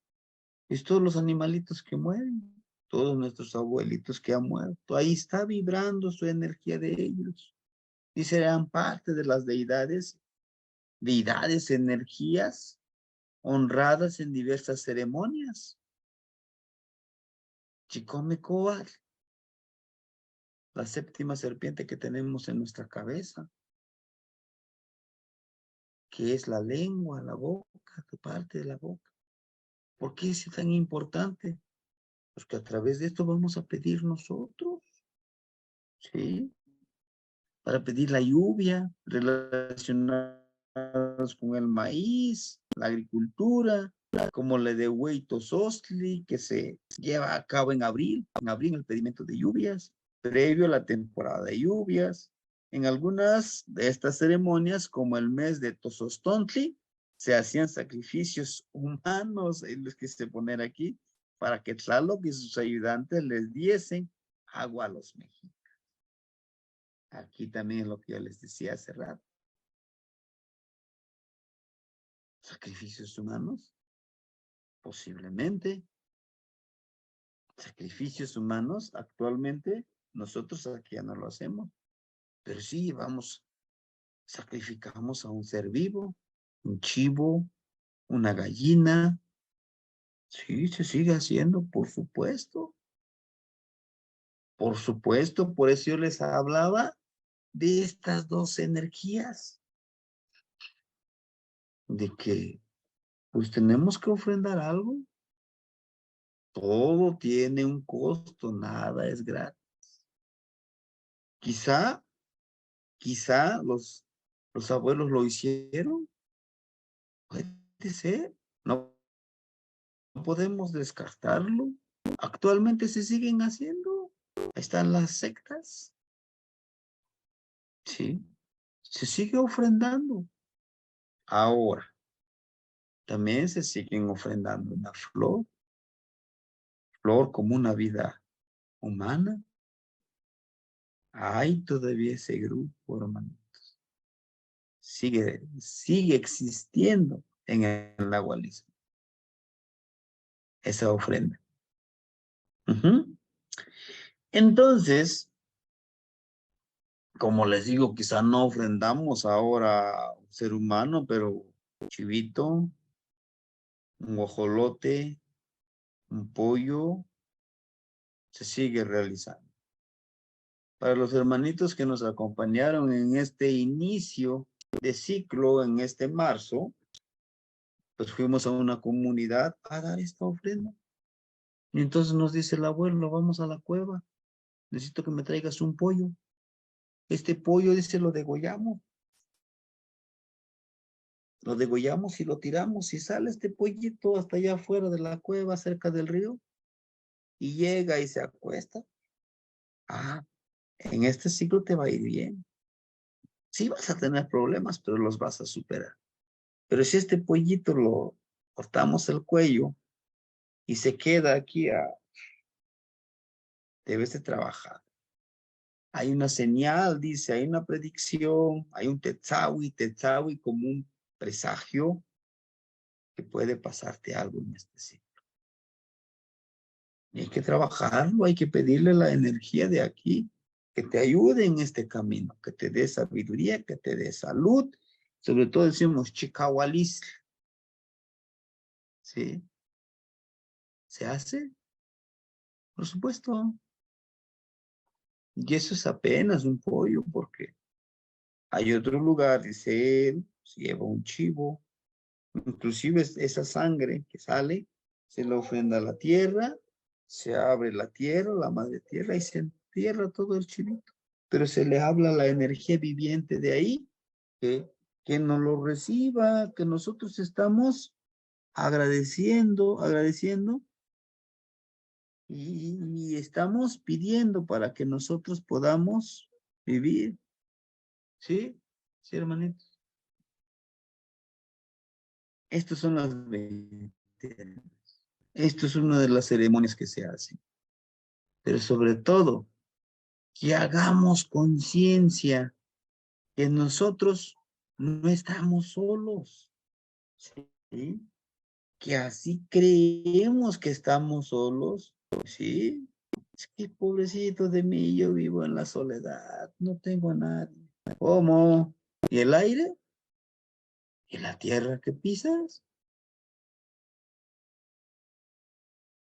Es todos los animalitos que mueren, todos nuestros abuelitos que han muerto. Ahí está vibrando su energía de ellos. Y serán parte de las deidades deidades, energías honradas en diversas ceremonias. Chicomecoatl, la séptima serpiente que tenemos en nuestra cabeza, que es la lengua, la boca, tu parte de la boca. ¿Por qué es tan importante? Porque a través de esto vamos a pedir nosotros, ¿sí? Para pedir la lluvia, relacionados con el maíz, la agricultura, como la de Hueytosostli, que se lleva a cabo en abril el pedimento de lluvias, previo a la temporada de lluvias. En algunas de estas ceremonias, como el mes de Tosostontli, se hacían sacrificios humanos, en los que se ponen aquí, para que Tlaloc y sus ayudantes les diesen agua a los mexicanos. Aquí también es lo que yo les decía hace rato. ¿Sacrificios humanos? Posiblemente. Sacrificios humanos, actualmente, nosotros aquí ya no lo hacemos. Pero sí, vamos, sacrificamos a un ser vivo, un chivo, una gallina. Sí, se sigue haciendo, por supuesto. Por supuesto, por eso yo les hablaba de estas dos energías. De que, pues tenemos que ofrendar algo. Todo tiene un costo, nada es gratis. Quizá los abuelos lo hicieron, puede ser, no podemos descartarlo. Actualmente se siguen haciendo, están las sectas, sí, se sigue ofrendando. Ahora, también se siguen ofrendando una flor como una vida humana. Hay todavía ese grupo, hermano. Sigue existiendo en el nahualismo, esa ofrenda. Entonces, como les digo, quizá no ofrendamos ahora a un ser humano, pero un chivito, un guajolote, un pollo, se sigue realizando. Para los hermanitos que nos acompañaron en este inicio de ciclo, en este marzo, pues fuimos a una comunidad a dar esta ofrenda. Y entonces nos dice el abuelo, vamos a la cueva, necesito que me traigas un pollo. Este pollo, dice, lo degollamos y lo tiramos y sale este pollito hasta allá afuera de la cueva, cerca del río, y llega y se acuesta. Ah, en este ciclo te va a ir bien. Sí vas a tener problemas, pero los vas a superar. Pero si este pollito lo cortamos el cuello y se queda aquí, debes de trabajar. Hay una señal, dice, hay una predicción, hay un tetzawi como un presagio que puede pasarte algo en este ciclo. Y hay que trabajarlo, hay que pedirle la energía de aquí, que te ayude en este camino, que te dé sabiduría, que te dé salud. Sobre todo decimos chicahualis. ¿Sí? ¿Se hace? Por supuesto. Y eso es apenas un pollo, porque hay otro lugar, dice él, se lleva un chivo, inclusive esa sangre que sale, se le ofrenda a la tierra, se abre la tierra, la madre tierra, y se entierra todo el chivito. Pero se le habla a la energía viviente de ahí, que nos lo reciba, que nosotros estamos agradeciendo, y estamos pidiendo para que nosotros podamos vivir. ¿Sí? Sí, hermanitos. Estas son las 20. Esto es una de las ceremonias que se hacen. Pero sobre todo, que hagamos conciencia que nosotros no estamos solos. ¿Sí? Que así creemos que estamos solos. ¿Sí? Es que pobrecito de mí, yo vivo en la soledad, no tengo a nadie. ¿Cómo? ¿Y el aire? ¿Y la tierra que pisas?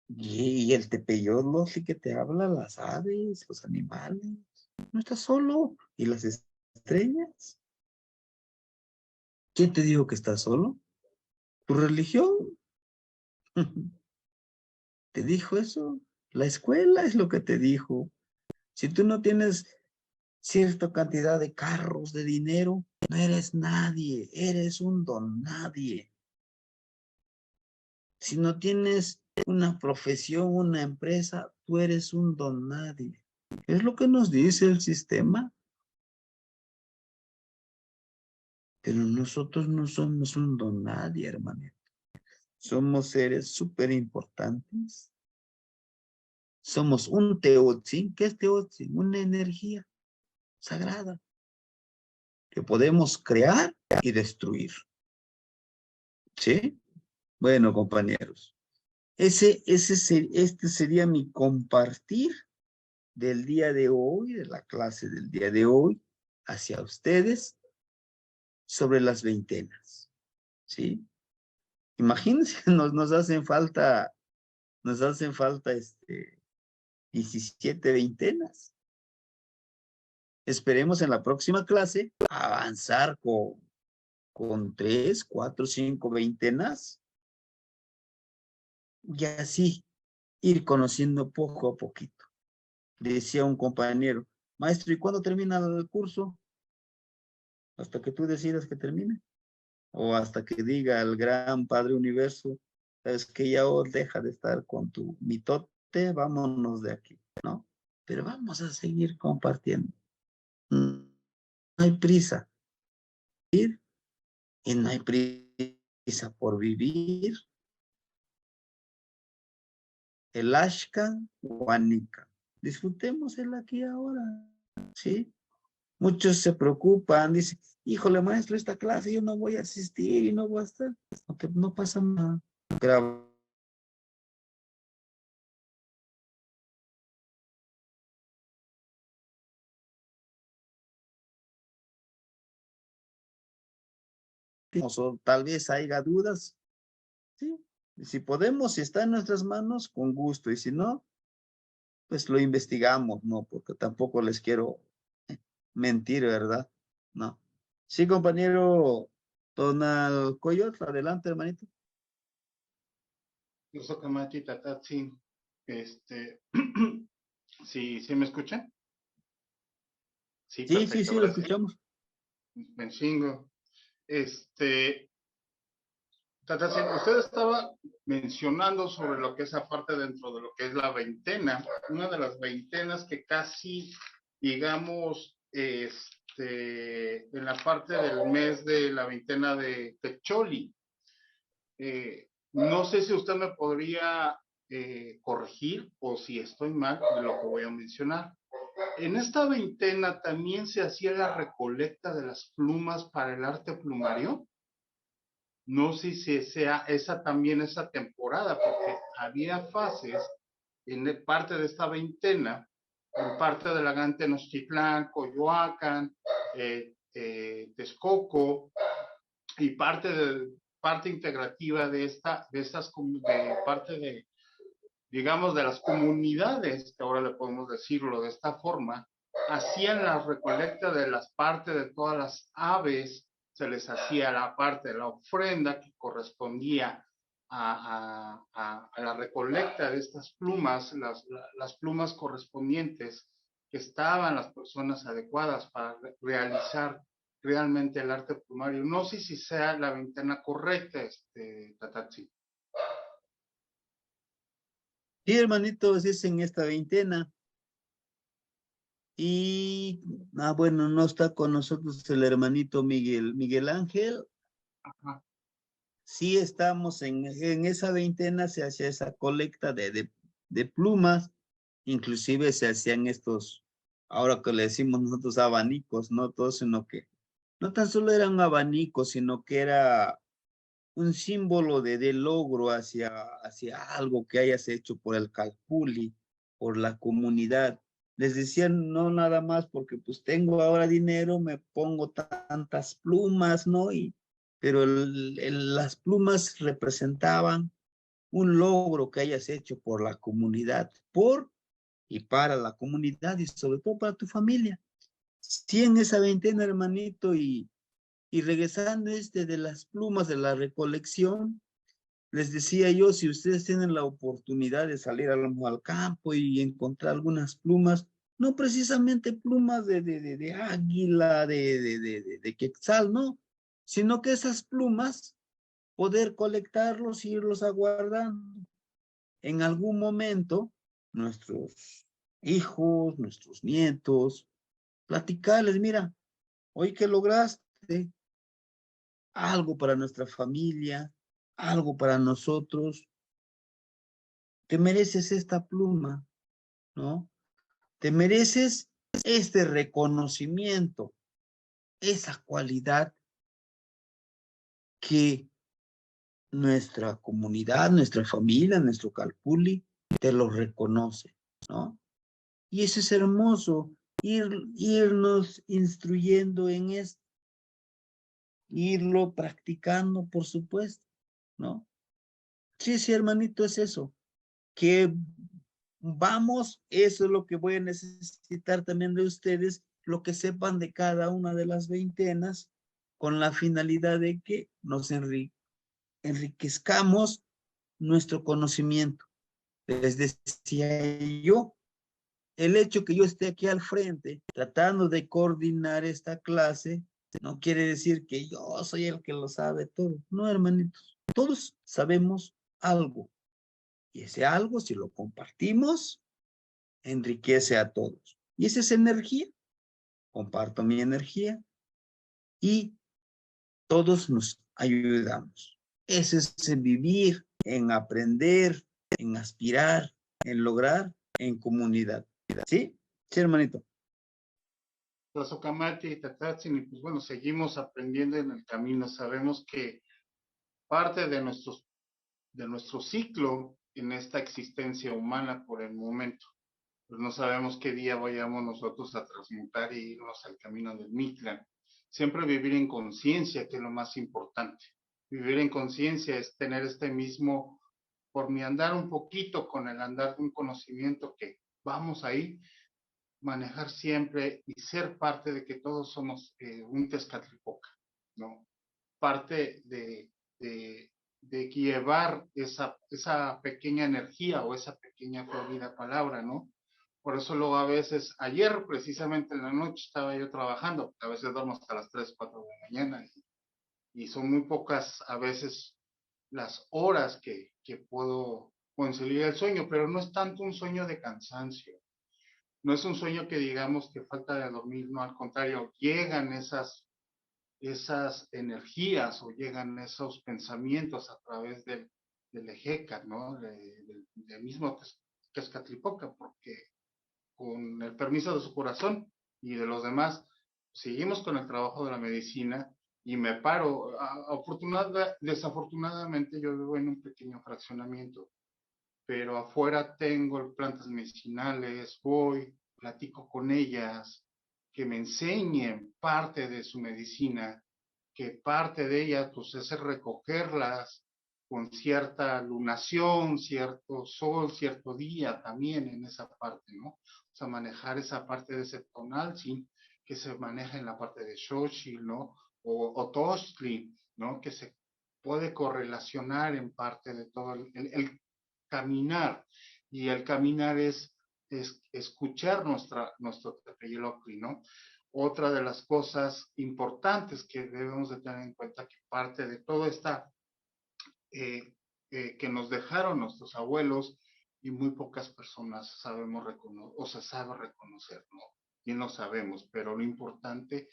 Y el tepeyotlo sí que te habla, las aves, los animales. No estás solo. ¿Y las estrellas? ¿Quién te dijo que estás solo? ¿Tu religión? ¿Te dijo eso? La escuela es lo que te dijo. Si tú no tienes cierta cantidad de carros, de dinero, no eres nadie, eres un don nadie. Si no tienes una profesión, una empresa, tú eres un don nadie. Es lo que nos dice el sistema. Pero nosotros no somos un don nadie, hermanito. Somos seres súper importantes. Somos un teotzin. ¿Qué es teotzin? Una energía sagrada que podemos crear y destruir. ¿Sí? Bueno, compañeros. Este sería mi compartir del día de hoy, de la clase del día de hoy, hacia ustedes sobre las veintenas. ¿Sí? Imagínense, nos hacen falta 17 veintenas. Esperemos en la próxima clase avanzar con 3, 4, 5 veintenas y así ir conociendo poco a poquito. Decía un compañero, maestro, ¿y cuándo termina el curso? Hasta que tú decidas que termine. O hasta que diga el gran Padre Universo, sabes que ya deja de estar con tu mitote, vámonos de aquí, ¿no? Pero vamos a seguir compartiendo. No hay prisa y no hay prisa por vivir. El Ashka Wanika. Disfrutemos el aquí y ahora, ¿sí? Muchos se preocupan, dicen, híjole maestro, esta clase yo no voy a asistir y no voy a estar. No pasa nada. Grabamos o tal vez haya dudas, ¿sí? Si podemos, si está en nuestras manos, con gusto. Y si no, pues lo investigamos, ¿no? Porque tampoco les quiero mentir, ¿verdad? No. Sí, compañero Donald Coyot, adelante, hermanito. Yo soy Kamati Tatatsi. ¿Sí me escuchan? Sí, Sí, perfecto, lo gracias. escuchamos. Me chingo. Tatatsi, usted estaba mencionando sobre lo que es aparte dentro de lo que es la veintena, una de las veintenas que casi, digamos, en la parte del mes de la veintena de Techoli. No sé si usted me podría corregir o si estoy mal de lo que voy a mencionar. En esta veintena también se hacía la recolecta de las plumas para el arte plumario. No sé si sea esa también esa temporada, porque había fases en parte de esta veintena, en parte de la gran Tenochtitlán, Coyoacán, Texcoco, y parte integrativa de parte de, digamos, de las comunidades, que ahora le podemos decirlo de esta forma, hacían la recolecta de las partes de todas las aves, se les hacía la parte de la ofrenda que correspondía a la recolecta de estas plumas, las plumas correspondientes que estaban las personas adecuadas para realizar realmente el arte plumario. No sé si sea la ventana correcta, Tatatsi. Sí, hermanito, es en esta veintena. Y, bueno, no está con nosotros el hermanito Miguel Ángel. Ajá. Sí estamos en esa veintena, se hacía esa colecta de plumas, inclusive se hacían estos, ahora que le decimos nosotros abanicos, no todo, sino que no tan solo eran abanicos, sino que era un símbolo de logro hacia algo que hayas hecho por el calpuli, por la comunidad. Les decían, no nada más porque pues tengo ahora dinero, me pongo tantas plumas, ¿no? Y pero las plumas representaban un logro que hayas hecho por la comunidad, por y para la comunidad y sobre todo para tu familia. Sí, en esa veintena, hermanito, y regresando de las plumas de la recolección, les decía yo, si ustedes tienen la oportunidad de salir al campo y encontrar algunas plumas, no precisamente plumas de águila, de quetzal, no, sino que esas plumas, poder colectarlos e irlos aguardando. En algún momento, nuestros hijos, nuestros nietos, platicarles, mira, hoy que lograste algo para nuestra familia, algo para nosotros, te mereces esta pluma, ¿no? Te mereces este reconocimiento, esa cualidad que nuestra comunidad, nuestra familia, nuestro calpuli, te lo reconoce, ¿no? Y eso es hermoso, irnos instruyendo en esto, irlo practicando, por supuesto, ¿no? Sí, sí, hermanito, es eso, que vamos, eso es lo que voy a necesitar también de ustedes, lo que sepan de cada una de las veintenas, con la finalidad de que nos enriquezcamos nuestro conocimiento. Les decía yo, el hecho que yo esté aquí al frente, tratando de coordinar esta clase, no quiere decir que yo soy el que lo sabe todo. No, hermanitos, todos sabemos algo. Y ese algo, si lo compartimos, enriquece a todos. Y esa es energía. Comparto mi energía y todos nos ayudamos. Ese es en vivir, en aprender, en aspirar, en lograr, en comunidad. ¿Sí? Sí, hermanito. Tlazocamati y Tatatzin, y pues bueno, seguimos aprendiendo en el camino. Sabemos que parte de nuestro ciclo en esta existencia humana por el momento, pues no sabemos qué día vayamos nosotros a transmutar y irnos al camino del Mictlán. Siempre vivir en conciencia, que es lo más importante. Vivir en conciencia es tener este mismo, por mi andar un poquito con el andar de un conocimiento que vamos ahí, manejar siempre y ser parte de que todos somos un Tezcatlipoca, ¿no? Parte de llevar esa pequeña energía o esa pequeña florida palabra, ¿no? Por eso luego a veces, ayer precisamente en la noche estaba yo trabajando, a veces duermo hasta las 3, 4 de la mañana y son muy pocas a veces las horas que puedo conciliar el sueño, pero no es tanto un sueño de cansancio, no es un sueño que digamos que falta de dormir, no, al contrario, llegan esas energías o llegan esos pensamientos a través del Ejeca, ¿no? Del mismo Tezcatlipoca, porque con el permiso de su corazón y de los demás, seguimos con el trabajo de la medicina y me paro. Desafortunadamente yo vivo en un pequeño fraccionamiento, pero afuera tengo plantas medicinales, voy, platico con ellas, que me enseñen parte de su medicina, que parte de ella pues es recogerlas con cierta lunación, cierto sol, cierto día también en esa parte, ¿no? O sea, manejar esa parte de ese tonal, sí, que se maneja en la parte de Xochitl, ¿no? O Tochtli, ¿no? Que se puede correlacionar en parte de todo el caminar. Y el caminar es escuchar nuestro Tepeyolocli, ¿no? Otra de las cosas importantes que debemos de tener en cuenta que parte de toda esta que nos dejaron nuestros abuelos y muy pocas personas sabemos reconocer o se sabe reconocer, ¿no? Y no sabemos, pero lo importante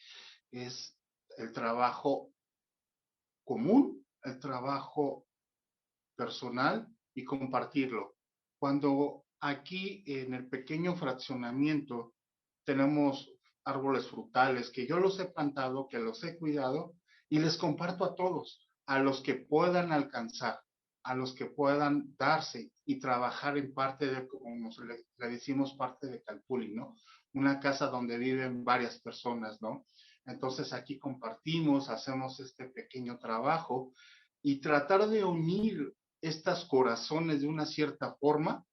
es el trabajo común, el trabajo personal y compartirlo. Cuando aquí en el pequeño fraccionamiento tenemos árboles frutales que yo los he plantado, que los he cuidado y les comparto a todos, a los que puedan alcanzar, a los que puedan darse y trabajar en parte de, como le decimos, parte de Calpuli, ¿no? Una casa donde viven varias personas, ¿no? Entonces aquí compartimos, hacemos este pequeño trabajo y tratar de unir estos corazones de una cierta forma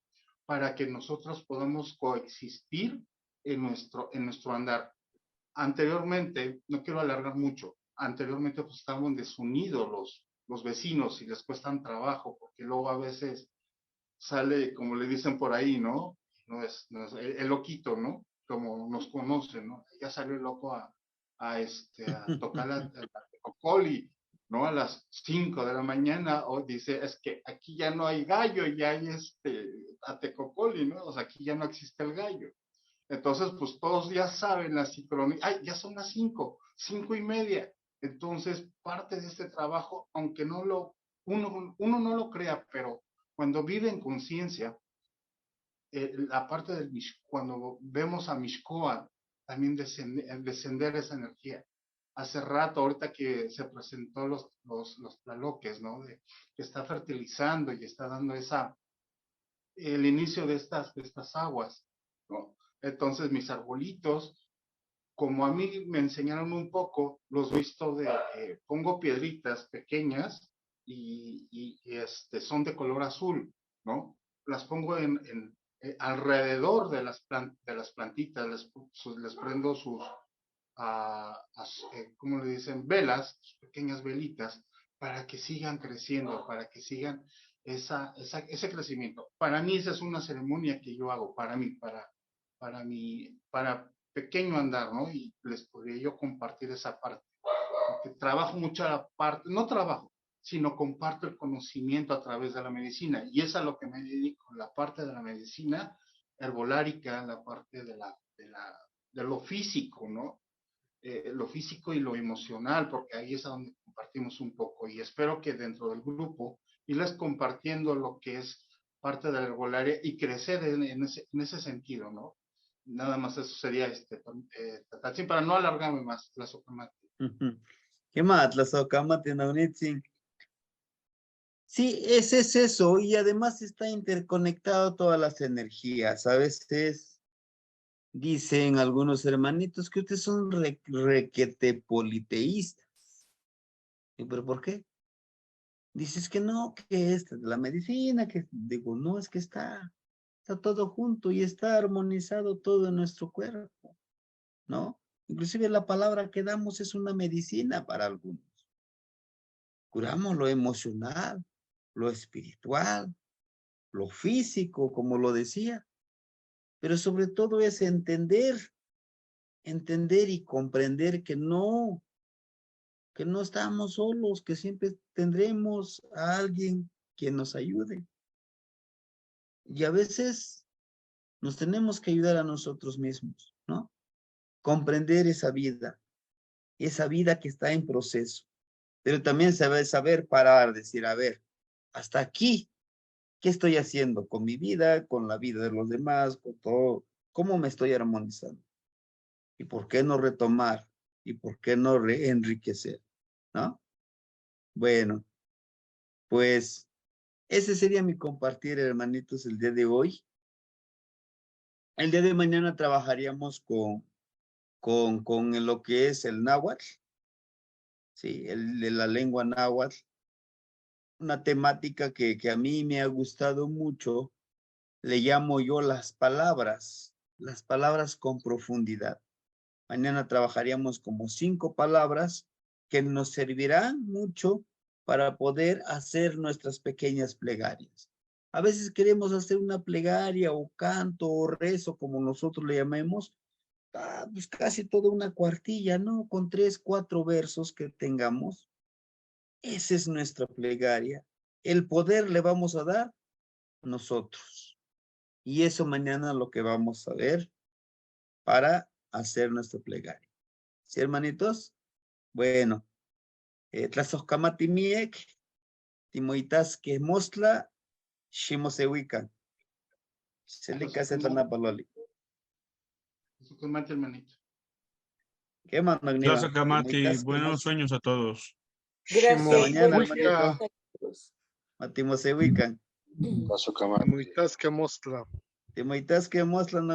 para que nosotros podamos coexistir en nuestro andar. Anteriormente, no quiero alargar mucho, anteriormente pues estaban desunidos los vecinos y les cuestan trabajo, porque luego a veces sale, como le dicen por ahí, ¿no? No es el loquito, ¿no? Como nos conocen, ¿no? Ya salió el loco a tocar la tecocoli, ¿no? A las 5 de la mañana, o dice, es que aquí ya no hay gallo, ya hay a tecocoli, ¿no? O sea, aquí ya no existe el gallo. Entonces, pues todos ya saben la sincronía. ¡Ay, ya son las 5:30! Entonces, parte de este trabajo, aunque uno no lo crea, pero cuando vive en conciencia, la parte cuando vemos a Mixcoac, también descender esa energía. Hace rato, ahorita que se presentó los tlaloques, ¿no? Que está fertilizando y está dando el inicio de estas aguas, ¿no? Entonces mis arbolitos, como a mí me enseñaron un poco, los visto pongo piedritas pequeñas y son de color azul, ¿no? Las pongo alrededor de las plantitas, les prendo sus, ¿cómo le dicen? Velas, sus pequeñas velitas, para que sigan creciendo, para que sigan ese crecimiento. Para mí esa es una ceremonia que yo hago, para pequeño andar, ¿no? Y les podría yo compartir esa parte. Porque trabajo mucho la parte, no trabajo, sino comparto el conocimiento a través de la medicina. Y es a lo que me dedico, la parte de la medicina herbolárica, la parte de lo físico, ¿no? Lo físico y lo emocional, porque ahí es a donde compartimos un poco. Y espero que dentro del grupo irles compartiendo lo que es parte de la herbolaria y crecer en ese sentido, ¿no? Nada más eso sería Tatachín, para no alargarme más, Tlazocamati. ¿Qué más? Tlazocamati, Naunitzin. Sí, es eso, y además está interconectado todas las energías. A veces dicen algunos hermanitos que ustedes son requete politeístas. ¿Y pero por qué? Dices que no, que es la medicina, que digo, no, es que está todo junto y está armonizado todo en nuestro cuerpo, ¿no? Inclusive la palabra que damos es una medicina para algunos. Curamos lo emocional, lo espiritual, lo físico, como lo decía, pero sobre todo es entender y comprender que no estamos solos, que siempre tendremos a alguien que nos ayude. Y a veces nos tenemos que ayudar a nosotros mismos, ¿no? Comprender esa vida que está en proceso, pero también saber parar, decir, a ver, hasta aquí, ¿qué estoy haciendo con mi vida, con la vida de los demás, con todo? ¿Cómo me estoy armonizando? ¿Y por qué no retomar? ¿Y por qué no enriquecer? ¿No? Bueno, pues ese sería mi compartir, hermanitos, el día de hoy. El día de mañana trabajaríamos con lo que es el náhuatl, sí, la lengua náhuatl, una temática que a mí me ha gustado mucho, le llamo yo las palabras con profundidad. Mañana trabajaríamos como 5 palabras que nos servirán mucho para poder hacer nuestras pequeñas plegarias. A veces queremos hacer una plegaria o canto o rezo, como nosotros le llamemos, pues casi toda una cuartilla, ¿no? Con 3, 4 versos que tengamos. Esa es nuestra plegaria. El poder le vamos a dar nosotros. Y eso mañana lo que vamos a ver para hacer nuestra plegaria. ¿Sí, hermanitos? Bueno, Tlazocamati miek, timoitas que mostla, shimosehuica. Selica setlanapaloli. Tlazocamati, hermanito. ¿Qué más, Magniva? Tlazocamati, buenos sueños a todos. Hasta Gracias. mañana, Buenas hermanito. noches a todos. Matimosehuica. Tlazocamati. Muitas que mostla. Timoitas que mostla, no,